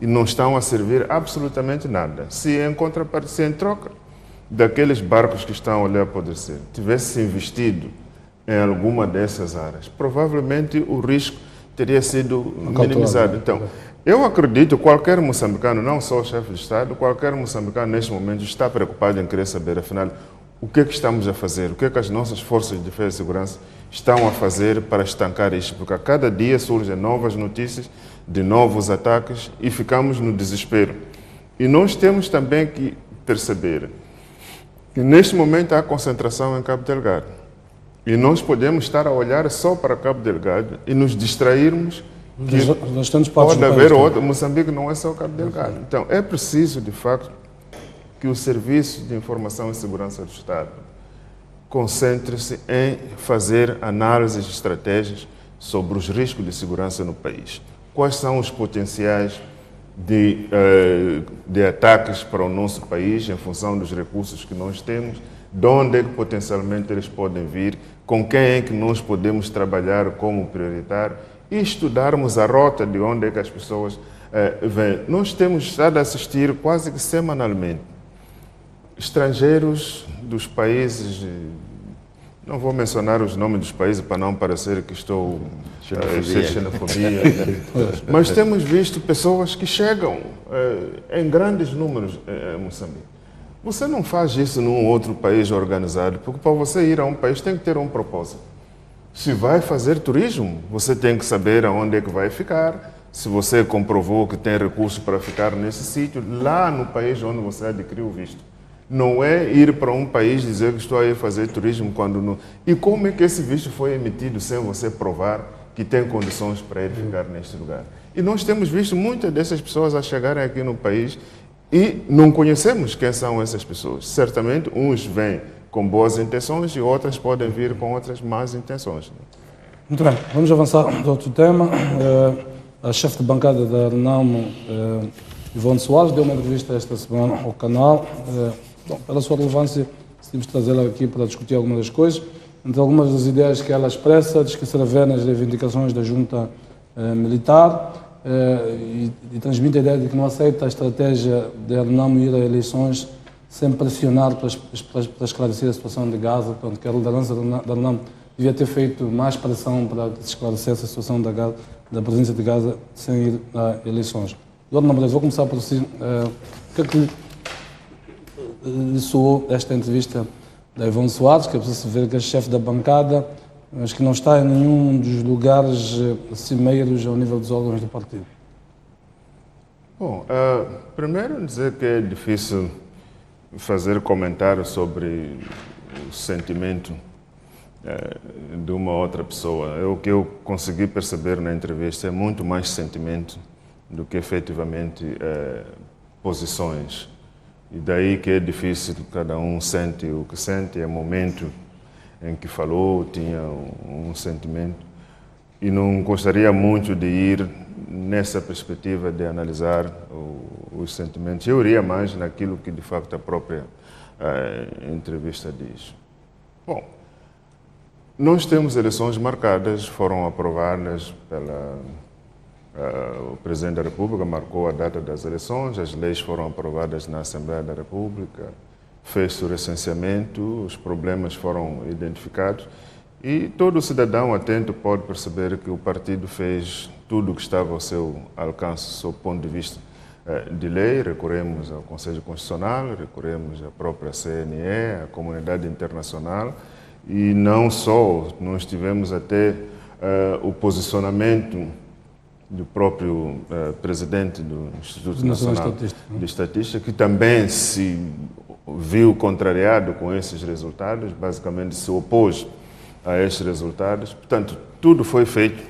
e não estão a servir absolutamente nada. Se em troca daqueles barcos que estão ali a apodrecer, tivesse investido em alguma dessas áreas, provavelmente o risco teria sido minimizado. Então, eu acredito que qualquer moçambicano, não só o chefe de Estado, qualquer moçambicano neste momento está preocupado em querer saber, afinal, o que é que estamos a fazer, o que é que as nossas forças de defesa e segurança estão a fazer para estancar isto, porque a cada dia surgem novas notícias de novos ataques e ficamos no desespero. E nós temos também que perceber que neste momento há concentração em Cabo Delgado. E nós podemos estar a olhar só para Cabo Delgado e nos distrairmos que pode haver outro. Moçambique não é só Cabo Delgado. Então, é preciso, de facto, que o Serviço de Informação e Segurança do Estado concentre-se em fazer análises e estratégias sobre os riscos de segurança no país. Quais são os potenciais de ataques para o nosso país em função dos recursos que nós temos, de onde é que potencialmente eles podem vir, com quem é que nós podemos trabalhar como prioritário e estudarmos a rota de onde é que as pessoas vêm. Nós temos estado a assistir quase que semanalmente estrangeiros dos países, não vou mencionar os nomes dos países para não parecer que estou a ser xenofobia, mas temos visto pessoas que chegam em grandes números a Moçambique. Você não faz isso num outro país organizado, porque para você ir a um país tem que ter um propósito. Se vai fazer turismo, você tem que saber aonde é que vai ficar. Se você comprovou que tem recursos para ficar nesse sítio, lá no país onde você adquiriu o visto. Não é ir para um país dizer que estou aí a fazer turismo quando não... E como é que esse visto foi emitido sem você provar que tem condições para ele ficar neste lugar? E nós temos visto muitas dessas pessoas a chegarem aqui no país e não conhecemos quem são essas pessoas. Certamente, uns vêm com boas intenções e outras podem vir com outras más intenções. Muito bem, vamos avançar para outro tema. A chefe de bancada da Renamo, Ivone Soares, deu uma entrevista esta semana ao canal. Pela sua relevância, decidimos trazê-la aqui para discutir algumas das coisas. Entre algumas das ideias que ela expressa, diz que se revê nas reivindicações da junta militar e transmite a ideia de que não aceita a estratégia de Renamo ir a eleições sem pressionar para esclarecer a situação de Gaza. Portanto, que a liderança da Renamo devia ter feito mais pressão para que se esclarecesse a situação da presença de Gaza sem ir a eleições. Dona Maria, vou começar por si. O que é que lhe soou esta entrevista da Ivone Soares, que é preciso ver que é chefe da bancada, mas que não está em nenhum dos lugares cimeiros ao nível dos órgãos do partido? Bom, primeiro dizer que é difícil fazer comentários sobre o sentimento de uma outra pessoa. O que eu consegui perceber na entrevista é muito mais sentimento do que efetivamente posições. E daí que é difícil, cada um sente o que sente, é o momento em que falou, tinha um sentimento. E não gostaria muito de ir nessa perspectiva de analisar os sentimentos. Eu iria mais naquilo que de facto a própria entrevista diz. Bom, nós temos eleições marcadas, foram aprovadas o Presidente da República, marcou a data das eleições, as leis foram aprovadas na Assembleia da República, fez-se o recenseamento, os problemas foram identificados e todo cidadão atento pode perceber que o partido fez tudo o que estava ao seu alcance, do seu ponto de vista de lei. Recorremos ao Conselho Constitucional, recorremos à própria CNE, à comunidade internacional e não só, nós tivemos até o posicionamento do próprio presidente do Instituto Nacional de Estatística, que também se viu contrariado com esses resultados, basicamente se opôs a estes resultados. Portanto, tudo foi feito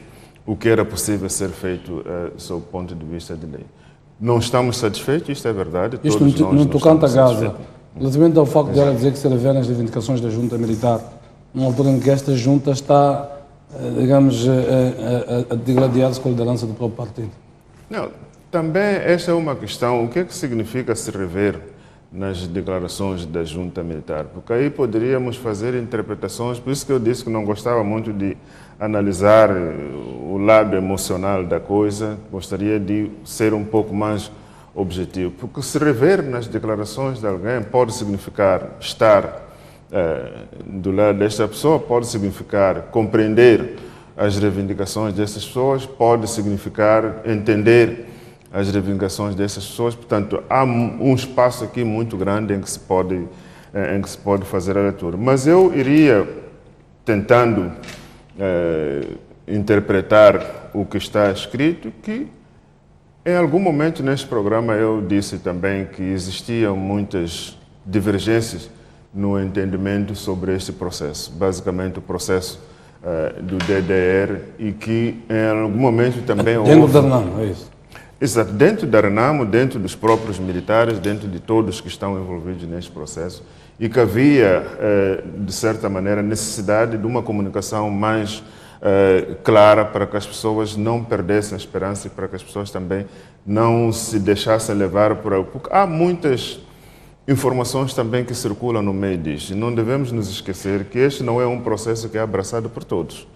o que era possível ser feito sob o ponto de vista de lei. Não estamos satisfeitos, isto é verdade. Isto no tocante a Gaza, relativamente ao facto de ela dizer que se revê nas reivindicações da junta militar, numa altura em que esta junta está, digamos, a digladiar-se com a liderança do próprio partido. Não, também esta é uma questão, o que é que significa se rever nas declarações da junta militar? Porque aí poderíamos fazer interpretações, por isso que eu disse que não gostava muito de analisar o lado emocional da coisa, gostaria de ser um pouco mais objetivo. Porque se rever nas declarações de alguém pode significar estar do lado desta pessoa, pode significar compreender as reivindicações dessas pessoas, pode significar entender as reivindicações dessas pessoas. Portanto, há um espaço aqui muito grande em que se pode fazer a leitura. Mas eu iria tentando interpretar o que está escrito, que em algum momento neste programa eu disse também que existiam muitas divergências no entendimento sobre este processo, basicamente o processo do DDR, e que em algum momento também houve... Dentro da Renamo, é isso? Exato, dentro da Renamo, dentro dos próprios militares, dentro de todos que estão envolvidos neste processo, e que havia, de certa maneira, necessidade de uma comunicação mais clara para que as pessoas não perdessem a esperança e para que as pessoas também não se deixassem levar por... Porque há muitas informações também que circulam no meio disto. E não devemos nos esquecer que este não é um processo que é abraçado por todos.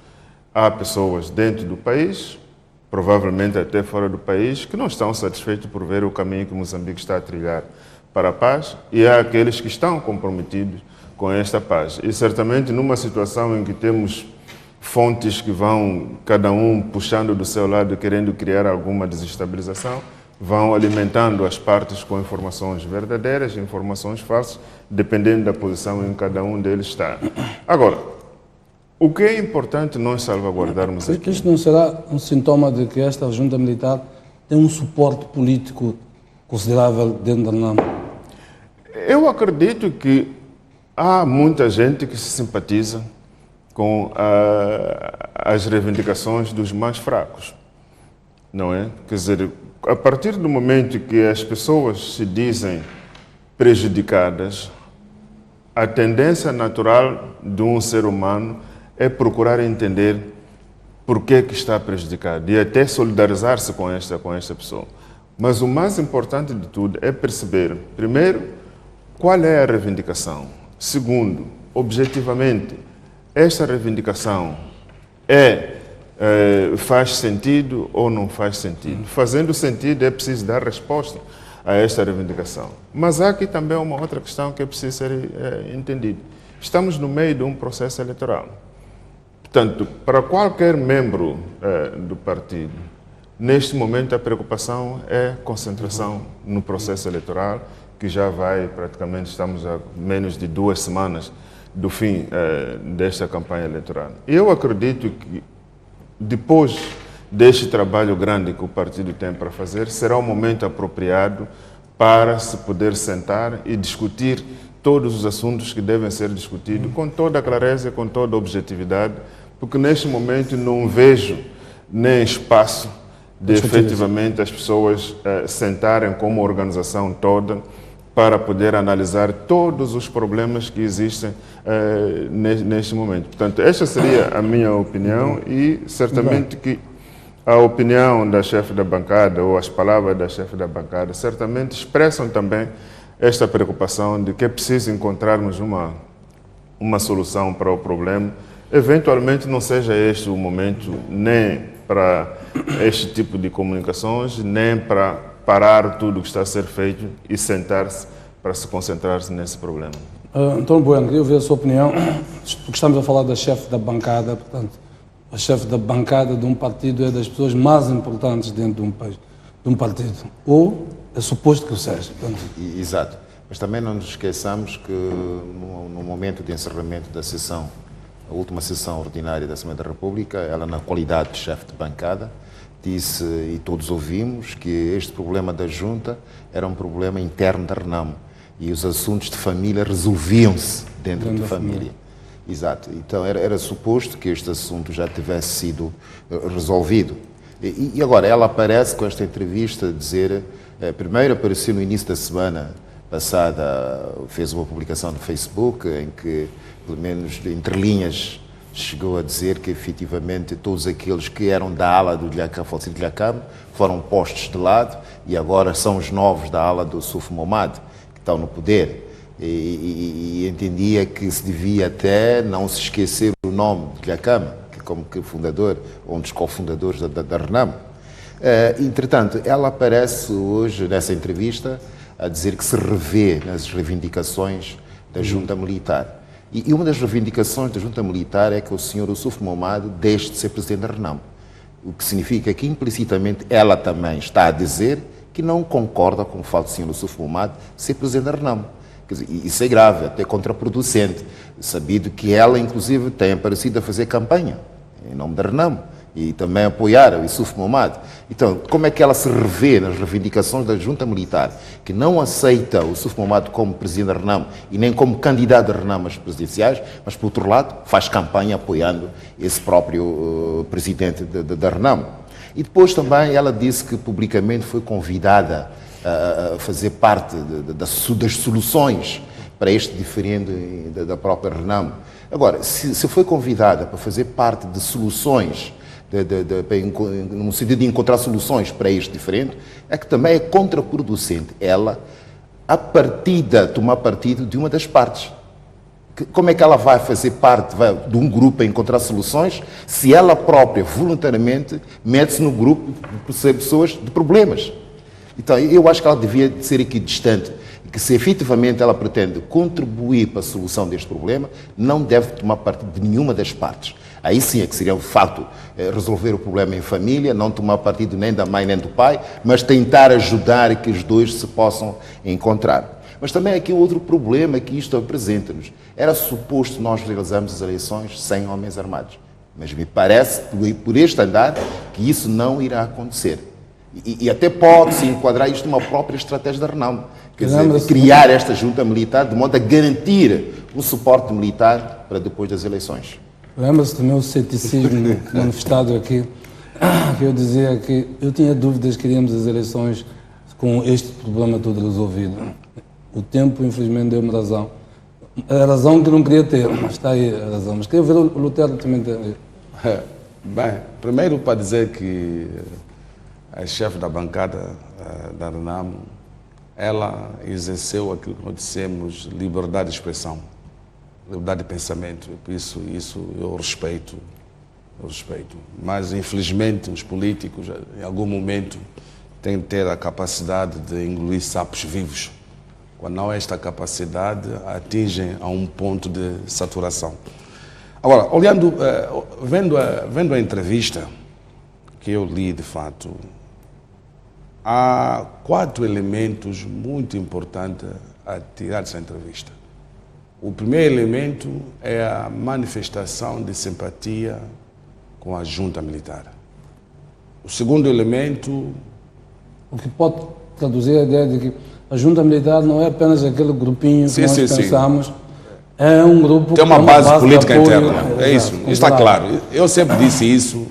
há pessoas dentro do país, provavelmente até fora do país, que não estão satisfeitos por ver o caminho que Moçambique está a trilhar para a paz, e há aqueles que estão comprometidos com esta paz. E certamente numa situação em que temos fontes que vão, cada um puxando do seu lado, querendo criar alguma desestabilização, vão alimentando as partes com informações verdadeiras, informações falsas, dependendo da posição em que cada um deles está. Agora, o que é importante nós salvaguardarmos Será aqui? que isto não será um sintoma de que esta junta militar tem um suporte político considerável dentro da RENAM? Eu acredito que há muita gente que se simpatiza com as reivindicações dos mais fracos, não é? Quer dizer, a partir do momento que as pessoas se dizem prejudicadas, a tendência natural de um ser humano é procurar entender por que está prejudicado e até solidarizar-se com esta pessoa. Mas o mais importante de tudo é perceber, primeiro, qual é a reivindicação. Segundo, objetivamente, esta reivindicação faz sentido ou não faz sentido? Fazendo sentido, é preciso dar resposta a esta reivindicação. Mas há aqui também uma outra questão que é preciso ser entendida. Estamos no meio de um processo eleitoral. Portanto, para qualquer membro do partido, neste momento a preocupação é concentração no processo eleitoral, que já vai praticamente, estamos a menos de 2 semanas do fim desta campanha eleitoral. Eu acredito que depois deste trabalho grande que o partido tem para fazer, será o momento apropriado para se poder sentar e discutir todos os assuntos que devem ser discutidos com toda a clareza e com toda a objetividade, porque neste momento não vejo nem espaço de efetivamente as pessoas sentarem como organização toda para poder analisar todos os problemas que existem neste momento. Portanto, esta seria a minha opinião e certamente que a opinião da chefe da bancada ou as palavras da chefe da bancada certamente expressam também esta preocupação de que é preciso encontrarmos uma solução para o problema. Eventualmente não seja este o momento nem para este tipo de comunicações, nem para parar tudo o que está a ser feito e sentar-se para se concentrar-se nesse problema. António Bueno, queria ouvir a sua opinião, porque estamos a falar da chefe da bancada, portanto, a chefe da bancada de um partido é das pessoas mais importantes dentro de um partido, ou é suposto que o seja. Portanto. Exato, mas também não nos esqueçamos que no momento de encerramento da sessão, a última sessão ordinária da Assembleia da República, ela na qualidade de chefe de bancada, disse, e todos ouvimos, que este problema da junta era um problema interno da RENAM e os assuntos de família resolviam-se dentro da família. Exato. Então era suposto que este assunto já tivesse sido resolvido. E agora ela aparece com esta entrevista a dizer, primeiro apareceu no início da semana passada, fez uma publicação no Facebook em que, pelo menos entre linhas, chegou a dizer que, efetivamente, todos aqueles que eram da ala do falecido Dhlakama foram postos de lado e agora são os novos da ala do Suf Momad, que estão no poder. E entendia que se devia até não se esquecer o nome de Dhlakama, que como que fundador, um dos cofundadores da RENAM. Entretanto, ela aparece hoje, nessa entrevista, a dizer que se revê nas reivindicações da junta militar. E uma das reivindicações da junta militar é que o senhor Suf Momad deixe de ser presidente da RENAM. O que significa que, implicitamente, ela também está a dizer que não concorda com o fato do senhor Suf Momad ser presidente da RENAM. Quer dizer, isso é grave, até contraproducente, sabido que ela, inclusive, tem aparecido a fazer campanha em nome da RENAM e também apoiar o Suf Momad. Então, como é que ela se revê nas reivindicações da junta militar, que não aceita o Suf Momad como presidente da RENAM e nem como candidato da RENAM às presidenciais, mas, por outro lado, faz campanha apoiando esse próprio presidente da RENAM. E depois também ela disse que publicamente foi convidada a fazer parte das soluções para este diferendo da própria RENAM. Agora, se foi convidada para fazer parte de soluções, no sentido de encontrar soluções para este diferente, é que também é contraproducente ela, tomar partido de uma das partes. Como é que ela vai fazer parte de um grupo a encontrar soluções se ela própria, voluntariamente, mete-se no grupo de pessoas de problemas? Então, eu acho que ela devia ser equidistante, que se efetivamente ela pretende contribuir para a solução deste problema, não deve tomar partido de nenhuma das partes. Aí sim é que seria, de facto, resolver o problema em família, não tomar partido nem da mãe nem do pai, mas tentar ajudar que os dois se possam encontrar. Mas também aqui outro problema que isto apresenta-nos. Era suposto nós realizarmos as eleições sem homens armados. Mas me parece, por este andar, que isso não irá acontecer. E até pode-se enquadrar isto numa própria estratégia da Renamo. Quer dizer, de criar esta junta militar de modo a garantir o suporte militar para depois das eleições. Lembra-se do meu ceticismo manifestado aqui, que eu dizia que eu tinha dúvidas que iríamos às eleições com este problema todo resolvido. O tempo, infelizmente, deu-me razão. A razão que eu não queria ter, mas está aí a razão. Mas queria ver o Lutero também ter. Bem, primeiro para dizer que a chefe da bancada da Renamo, ela exerceu aquilo que nós dissemos, liberdade de expressão, liberdade de pensamento. Por isso eu respeito. Mas, infelizmente, os políticos, em algum momento, têm que ter a capacidade de engolir sapos vivos. Quando não há esta capacidade, atingem a um ponto de saturação. Agora, olhando, vendo a entrevista que eu li, de fato, há 4 elementos muito importantes a tirar dessa entrevista. O primeiro elemento é a manifestação de simpatia com a junta militar. O segundo elemento... O que pode traduzir a ideia de que a junta militar não é apenas aquele grupinho que nós pensamos, é um grupo... Tem uma base política interna, é isso, Exato, está claro. Eu sempre disse isso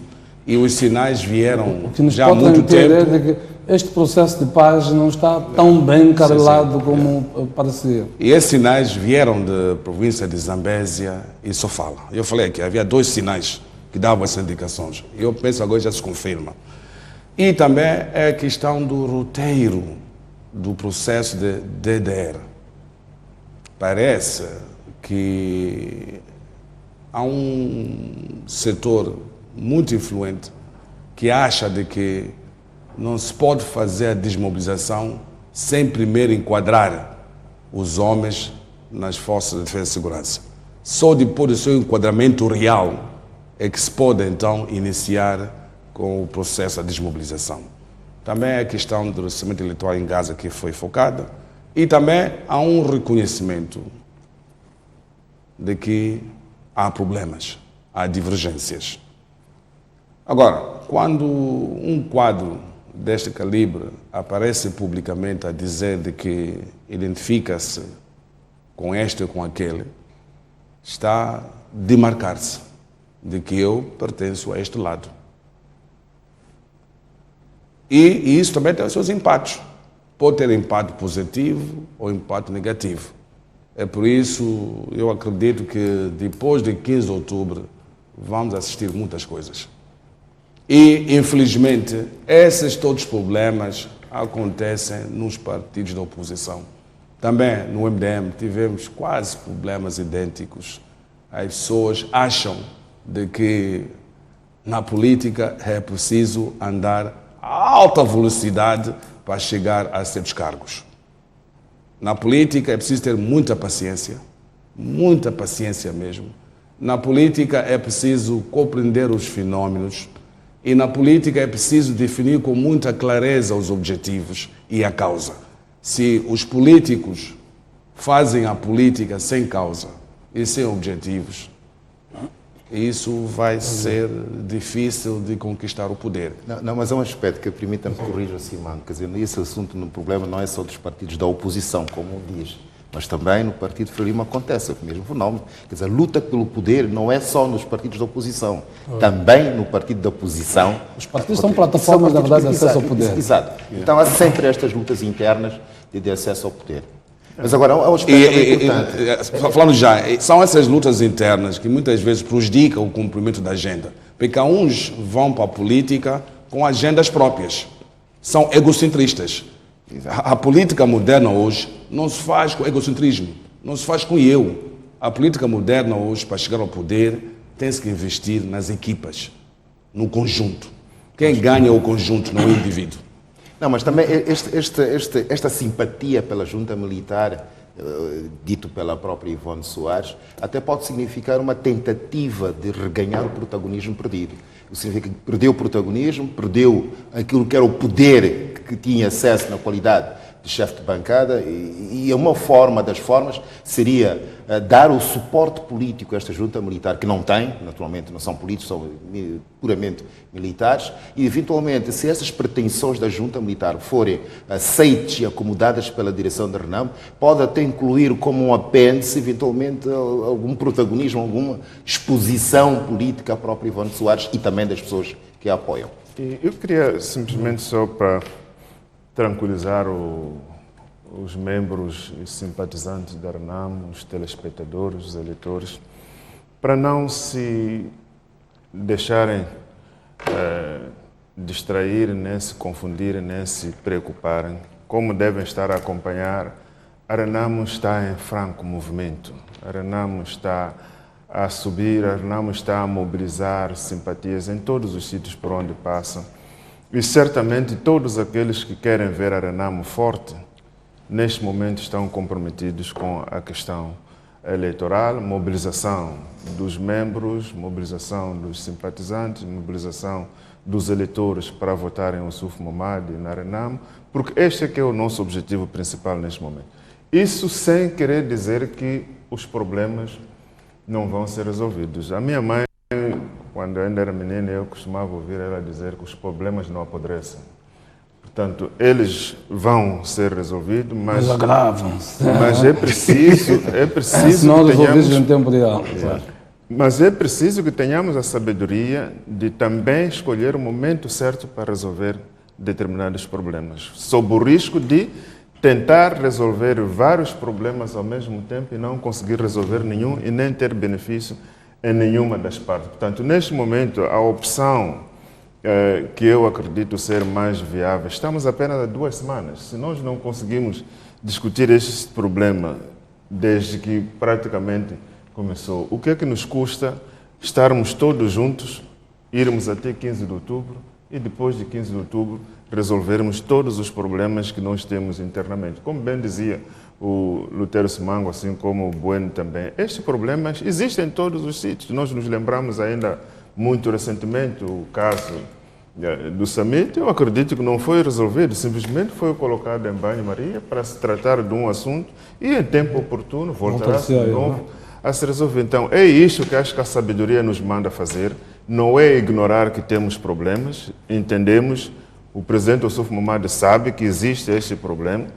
e os sinais vieram já há muito tempo. É de que este processo de paz não está tão bem encarrilado como parecia. E esses sinais vieram da província de Zambésia e Sofala. Eu falei que havia 2 sinais que davam essas indicações. Eu penso agora já se confirma. E também é a questão do roteiro do processo de DDR. Parece que há um setor muito influente que acha de que não se pode fazer a desmobilização sem primeiro enquadrar os homens nas forças de defesa e segurança. Só depois do seu enquadramento real é que se pode então iniciar com o processo de desmobilização. Também a questão do orçamento eleitoral em Gaza que foi focada e também há um reconhecimento de que há problemas, há divergências. Agora, quando um quadro deste calibre aparece publicamente a dizer de que identifica-se com este ou com aquele, está a demarcar-se de que eu pertenço a este lado. E isso também tem os seus impactos. Pode ter impacto positivo ou impacto negativo. É por isso eu acredito que depois de 15 de outubro vamos assistir muitas coisas. E, infelizmente, esses todos os problemas acontecem nos partidos da oposição. Também no MDM tivemos quase problemas idênticos. As pessoas acham de que na política é preciso andar a alta velocidade para chegar a certos cargos. Na política é preciso ter muita paciência mesmo. Na política é preciso compreender os fenómenos e na política é preciso definir com muita clareza os objetivos e a causa. Se os políticos fazem a política sem causa e sem objetivos, isso vai ser difícil de conquistar o poder. Não, mas é um aspecto que permita-me corrigir assim, mano. Quer dizer, esse assunto, no problema não é só dos partidos da oposição, como diz, mas também no Partido Frelimo acontece o mesmo fenómeno. Quer dizer, a luta pelo poder não é só nos partidos da oposição, também no partido da oposição. Os partidos são plataformas, na verdade, de acesso ao poder. Exato. Então há sempre estas lutas internas de acesso ao poder. Mas agora, há um aspecto importante. Falando já, são essas lutas internas que muitas vezes prejudicam o cumprimento da agenda. Porque uns vão para a política com agendas próprias. São egocentristas. A política moderna hoje não se faz com egocentrismo, não se faz com eu. A política moderna hoje, para chegar ao poder, tem-se que investir nas equipas, no conjunto. Quem ganha é o conjunto, não o indivíduo. Não, mas também esta simpatia pela junta militar, dito pela própria Ivone Soares, até pode significar uma tentativa de reganhar o protagonismo perdido. Isso significa que perdeu o protagonismo, perdeu aquilo que era o poder que tinha acesso na qualidade de chefe de bancada, e uma forma das formas seria dar o suporte político a esta junta militar, que não tem, naturalmente não são políticos, são puramente militares, e eventualmente, se essas pretensões da junta militar forem aceites e acomodadas pela direção da RENAM, pode até incluir como um apêndice, eventualmente, algum protagonismo, alguma exposição política à própria Ivone Soares e também das pessoas que a apoiam. E eu queria simplesmente só para tranquilizar os membros e simpatizantes da RENAM, os telespectadores, os eleitores, para não se deixarem distrair, nem se confundirem, nem se preocuparem, como devem estar a acompanhar. A RENAM está em franco movimento, a RENAM está a subir, a RENAM está a mobilizar simpatias em todos os sítios por onde passa. E certamente todos aqueles que querem ver a RENAM forte, neste momento estão comprometidos com a questão eleitoral, mobilização dos membros, mobilização dos simpatizantes, mobilização dos eleitores para votarem o Ossuf Momad na RENAM, porque este é que é o nosso objetivo principal neste momento. Isso sem querer dizer que os problemas não vão ser resolvidos. A minha mãe, quando eu ainda era menina, eu costumava ouvir ela dizer que os problemas não apodrecem. Portanto, eles vão ser resolvidos, mas agravam-se. Mas é preciso Se não que resolvidos tenhamos, em tempo real. mas é preciso que tenhamos a sabedoria de também escolher o momento certo para resolver determinados problemas, sob o risco de tentar resolver vários problemas ao mesmo tempo e não conseguir resolver nenhum e nem ter benefício em nenhuma das partes. Portanto, neste momento, a opção que eu acredito ser mais viável, estamos apenas há 2 semanas. Se nós não conseguimos discutir este problema desde que praticamente começou, o que é que nos custa estarmos todos juntos, irmos até 15 de outubro e depois de 15 de outubro resolvermos todos os problemas que nós temos internamente? Como bem dizia o Lutero Simango, assim como o Bueno também, estes problemas existem em todos os sítios. Nós nos lembramos ainda muito recentemente o caso do Summit. Eu acredito que não foi resolvido, simplesmente foi colocado em banho-maria para se tratar de um assunto e em tempo oportuno voltará de novo a se resolver. Então é isto que acho que a sabedoria nos manda fazer, não é ignorar que temos problemas, entendemos, o presidente Ossuf Momad sabe que existe este problema.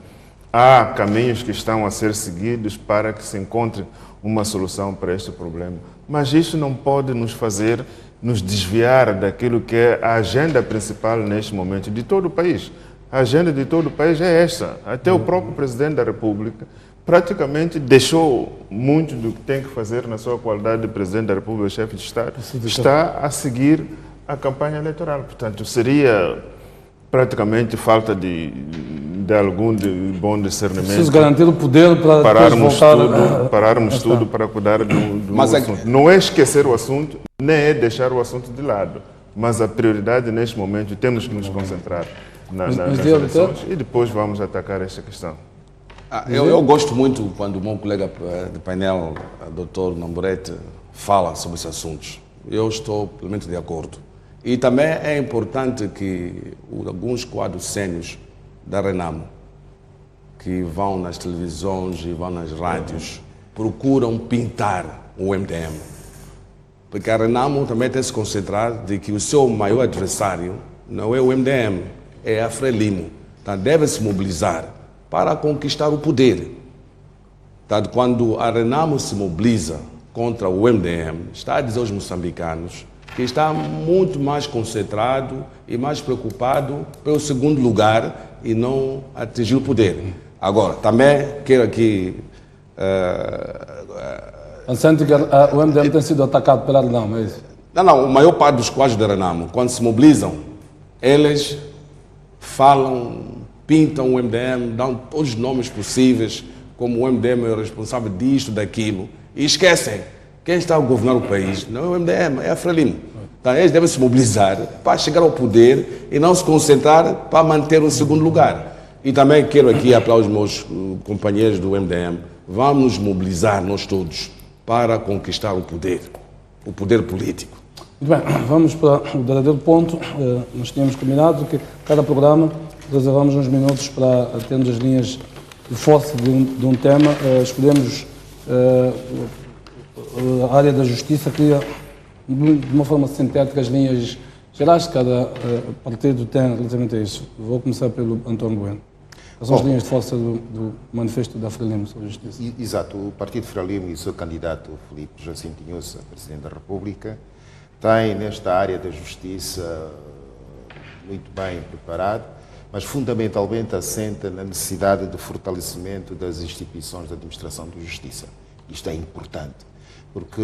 Há caminhos que estão a ser seguidos para que se encontre uma solução para este problema. Mas isso não pode nos fazer nos desviar daquilo que é a agenda principal neste momento de todo o país. A agenda de todo o país é esta. Até o próprio presidente da República praticamente deixou muito do que tem que fazer na sua qualidade de presidente da República, chefe de Estado, está a seguir a campanha eleitoral. Portanto, seria praticamente falta de algum bom discernimento. Preciso garantir o poder para pararmos tudo para cuidar do assunto. Não é esquecer o assunto, nem é deixar o assunto de lado, mas a prioridade neste momento temos que nos concentrar nas eleições e depois vamos atacar esta questão. Eu gosto muito quando o meu colega de painel, Dr. Namborete, fala sobre esses assuntos. Eu estou plenamente de acordo. E também é importante que alguns quadros sénios da RENAM, que vão nas televisões e vão nas rádios, procuram pintar o MDM. Porque a RENAM também tem que se concentrar de que o seu maior adversário não é o MDM, é a Frelimo. Então deve se mobilizar para conquistar o poder. Então, quando a RENAM se mobiliza contra o MDM, está a dizer aos moçambicanos que está muito mais concentrado e mais preocupado pelo segundo lugar e não atingir o poder. Agora, também quero aqui... Sente que o MDM tem sido atacado pela RENAM, é isso? Não, a maior parte dos quadros da RENAM, quando se mobilizam, eles falam, pintam o MDM, dão todos os nomes possíveis, como o MDM é o responsável disto, daquilo. E esquecem, quem está a governar o país não é o MDM, é a Frelimo. Então, eles devem se mobilizar para chegar ao poder e não se concentrar para manter o segundo lugar. E também quero aqui aplaudir os meus companheiros do MDM. Vamos nos mobilizar, nós todos, para conquistar o poder político. Muito bem, vamos para o derradeiro ponto. Nós tínhamos combinado que cada programa reservamos uns minutos para termos as linhas de força de um tema. Escolhemos a área da justiça, queria, de uma forma sintética, as linhas gerais que cada partido tem relativamente a isso. Vou começar pelo António Bueno. Quais são as linhas de força do manifesto da Frelimo sobre a justiça? Exato. O Partido Frelimo e o seu candidato, Filipe Jacinto Inhoça, Presidente da República, têm nesta área da justiça muito bem preparado, mas fundamentalmente assenta na necessidade de fortalecimento das instituições de administração de justiça. Isto é importante, porque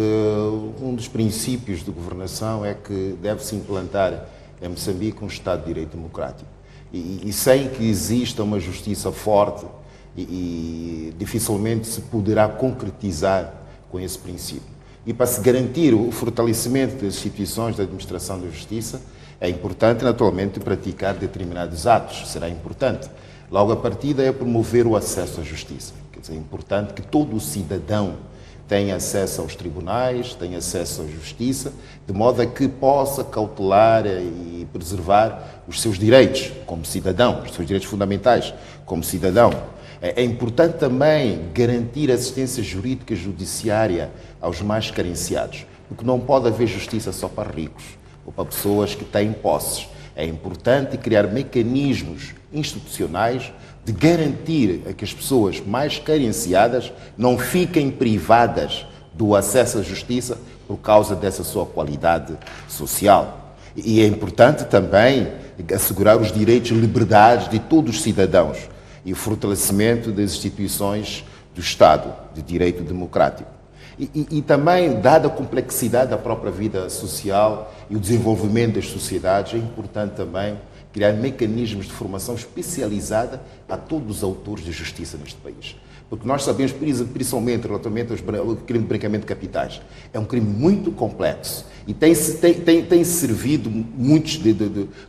um dos princípios de governação é que deve-se implantar em Moçambique um Estado de Direito democrático. E sem que exista uma justiça forte, dificilmente se poderá concretizar com esse princípio. E para se garantir o fortalecimento das instituições de administração da justiça, é importante, naturalmente, praticar determinados atos. Será importante. Logo, a partida é promover o acesso à justiça. Quer dizer, é importante que todo o cidadão tenha acesso aos tribunais, tenha acesso à justiça, de modo a que possa cautelar e preservar os seus direitos como cidadão, os seus direitos fundamentais como cidadão. É importante também garantir assistência jurídica judiciária aos mais carenciados, porque não pode haver justiça só para ricos ou para pessoas que têm posses. É importante criar mecanismos institucionais de garantir a que as pessoas mais carenciadas não fiquem privadas do acesso à justiça por causa dessa sua qualidade social. E é importante também assegurar os direitos e liberdades de todos os cidadãos e o fortalecimento das instituições do Estado de direito democrático. E também, dada a complexidade da própria vida social e o desenvolvimento das sociedades, é importante também criar mecanismos de formação especializada a todos os autores de justiça neste país. Porque nós sabemos, principalmente relativamente ao crime de branqueamento de capitais, é um crime muito complexo e tem servido, muitos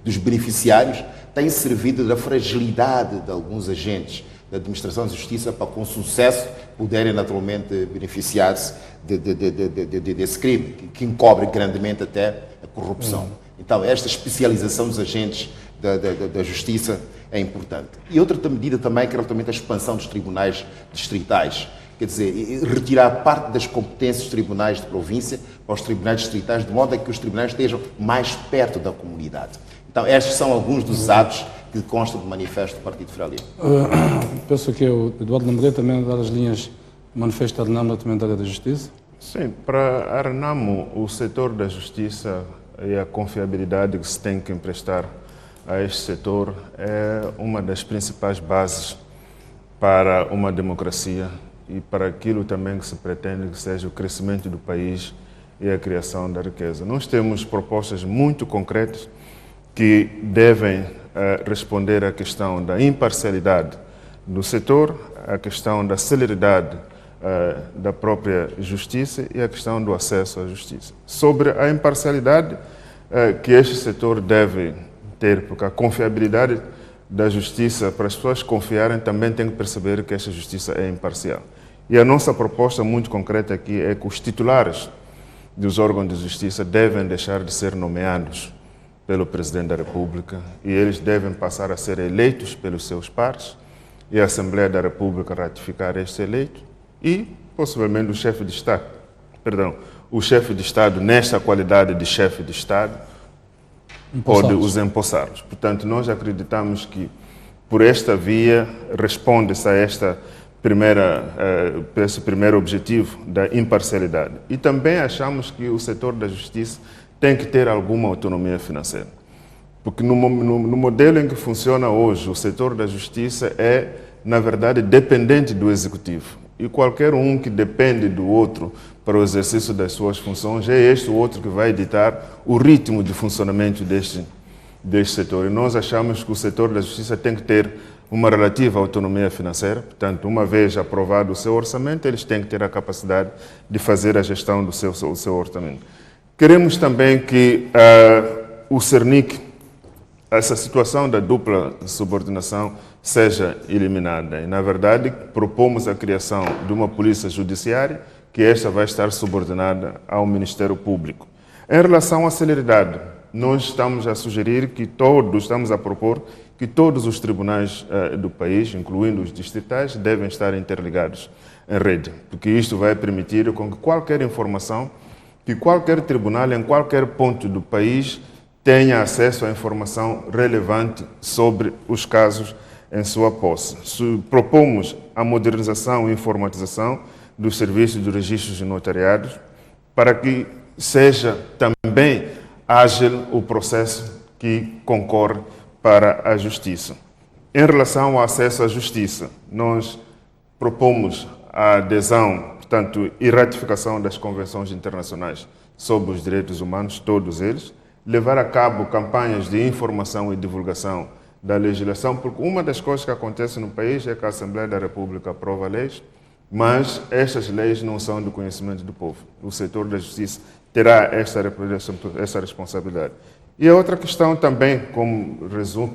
dos beneficiários, têm servido da fragilidade de alguns agentes da administração de justiça para, com sucesso, poderem naturalmente beneficiar-se desse crime, que encobre grandemente até a corrupção. Então, esta especialização dos agentes da justiça é importante. E outra medida também que é relativamente à expansão dos tribunais distritais, quer dizer, retirar parte das competências dos tribunais de província para os tribunais distritais, de modo a que os tribunais estejam mais perto da comunidade. Então, estes são alguns dos atos que constam do manifesto do Partido Frelimo. Penso que o Eduardo Lambré também dar as linhas do manifesto da Renamo relativamente à área da justiça. Sim, para a Renamo, o setor da justiça e a confiabilidade que se tem que emprestar a este setor é uma das principais bases para uma democracia e para aquilo também que se pretende que seja o crescimento do país e a criação da riqueza. Nós temos propostas muito concretas que devem responder à questão da imparcialidade do setor, à questão da celeridade da própria justiça e a questão do acesso à justiça. Sobre a imparcialidade que este setor deve ter, porque a confiabilidade da justiça, para as pessoas confiarem, também tem que perceber que esta justiça é imparcial. E a nossa proposta muito concreta aqui é que os titulares dos órgãos de justiça devem deixar de ser nomeados pelo Presidente da República e eles devem passar a ser eleitos pelos seus pares e a Assembleia da República ratificar este eleito e, possivelmente, o chefe de Estado, nesta qualidade de chefe de Estado, pode os empossá-los. Portanto, nós acreditamos que, por esta via, responde-se a esse primeiro objetivo da imparcialidade. E também achamos que o setor da justiça tem que ter alguma autonomia financeira. Porque no modelo em que funciona hoje, o setor da justiça é, na verdade, dependente do executivo. E qualquer um que depende do outro para o exercício das suas funções, é este o outro que vai ditar o ritmo de funcionamento deste setor. E nós achamos que o setor da justiça tem que ter uma relativa autonomia financeira. Portanto, uma vez aprovado o seu orçamento, eles têm que ter a capacidade de fazer a gestão do seu orçamento. Queremos também que o CERNIC, essa situação da dupla subordinação, seja eliminada. E, na verdade, propomos a criação de uma polícia judiciária, que esta vai estar subordinada ao Ministério Público. Em relação à celeridade, nós estamos a sugerir que estamos a propor que todos os tribunais do país, incluindo os distritais, devem estar interligados em rede, porque isto vai permitir com que qualquer informação, que qualquer tribunal em qualquer ponto do país tenha acesso à informação relevante sobre os casos em sua posse. Propomos a modernização e informatização dos serviços de registros de notariados para que seja também ágil o processo que concorre para a justiça. Em relação ao acesso à justiça, nós propomos a adesão, portanto, e ratificação das convenções internacionais sobre os direitos humanos, todos eles, levar a cabo campanhas de informação e divulgação da legislação, porque uma das coisas que acontece no país é que a Assembleia da República aprova leis, mas estas leis não são do conhecimento do povo. O setor da justiça terá essa responsabilidade. E a outra questão também, como resumo,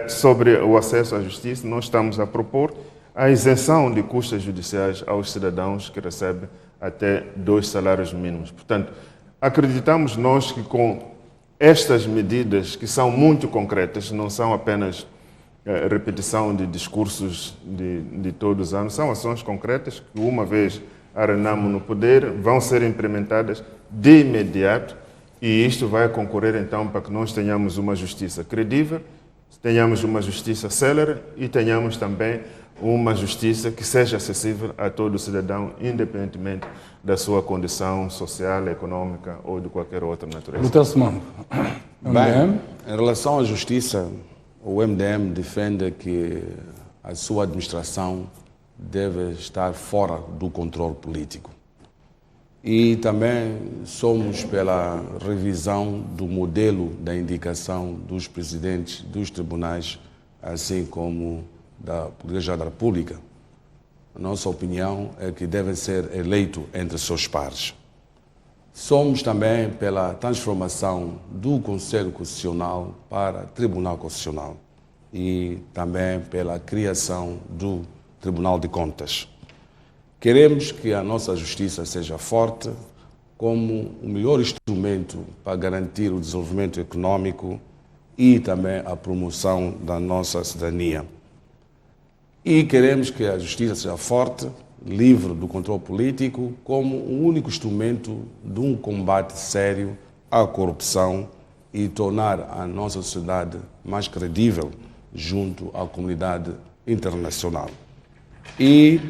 sobre o acesso à justiça, nós estamos a propor a isenção de custas judiciais aos cidadãos que recebem até 2 salários mínimos. Portanto, acreditamos nós que com estas medidas, que são muito concretas, não são apenas repetição de discursos de todos os anos, são ações concretas que, uma vez a Renamo no poder, vão ser implementadas de imediato, e isto vai concorrer então para que nós tenhamos uma justiça credível, tenhamos uma justiça célere e tenhamos também uma justiça que seja acessível a todo cidadão, independentemente da sua condição social, econômica ou de qualquer outra natureza. Doutor Simão, Bem, em relação à justiça, o MDM defende que a sua administração deve estar fora do controle político. E também somos pela revisão do modelo da indicação dos presidentes dos tribunais, assim como da Igreja da República. A nossa opinião é que devem ser eleitos entre seus pares. Somos também pela transformação do Conselho Constitucional para Tribunal Constitucional e também pela criação do Tribunal de Contas. Queremos que a nossa justiça seja forte como o melhor instrumento para garantir o desenvolvimento econômico e também a promoção da nossa cidadania. E queremos que a justiça seja forte, livre do controle político, como o único instrumento de um combate sério à corrupção e tornar a nossa sociedade mais credível junto à comunidade internacional. E,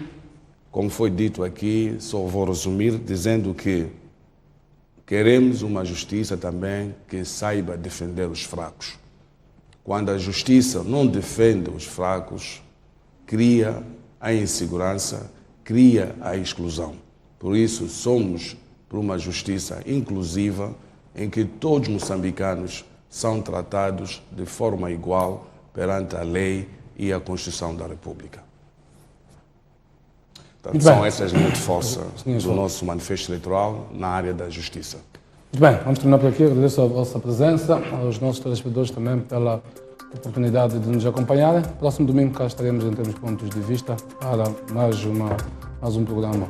como foi dito aqui, só vou resumir dizendo que queremos uma justiça também que saiba defender os fracos. Quando a justiça não defende os fracos, cria a insegurança, cria a exclusão. Por isso, somos por uma justiça inclusiva em que todos os moçambicanos são tratados de forma igual perante a lei e a Constituição da República. Portanto, são essas linhas de força do nosso manifesto eleitoral na área da justiça. Muito bem, vamos terminar por aqui. Agradeço a vossa presença, aos nossos telespectadores também pela oportunidade de nos acompanharem. Próximo domingo cá estaremos em termos de pontos de vista para mais um programa.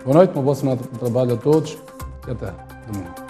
Boa noite, uma boa semana de trabalho a todos e até domingo.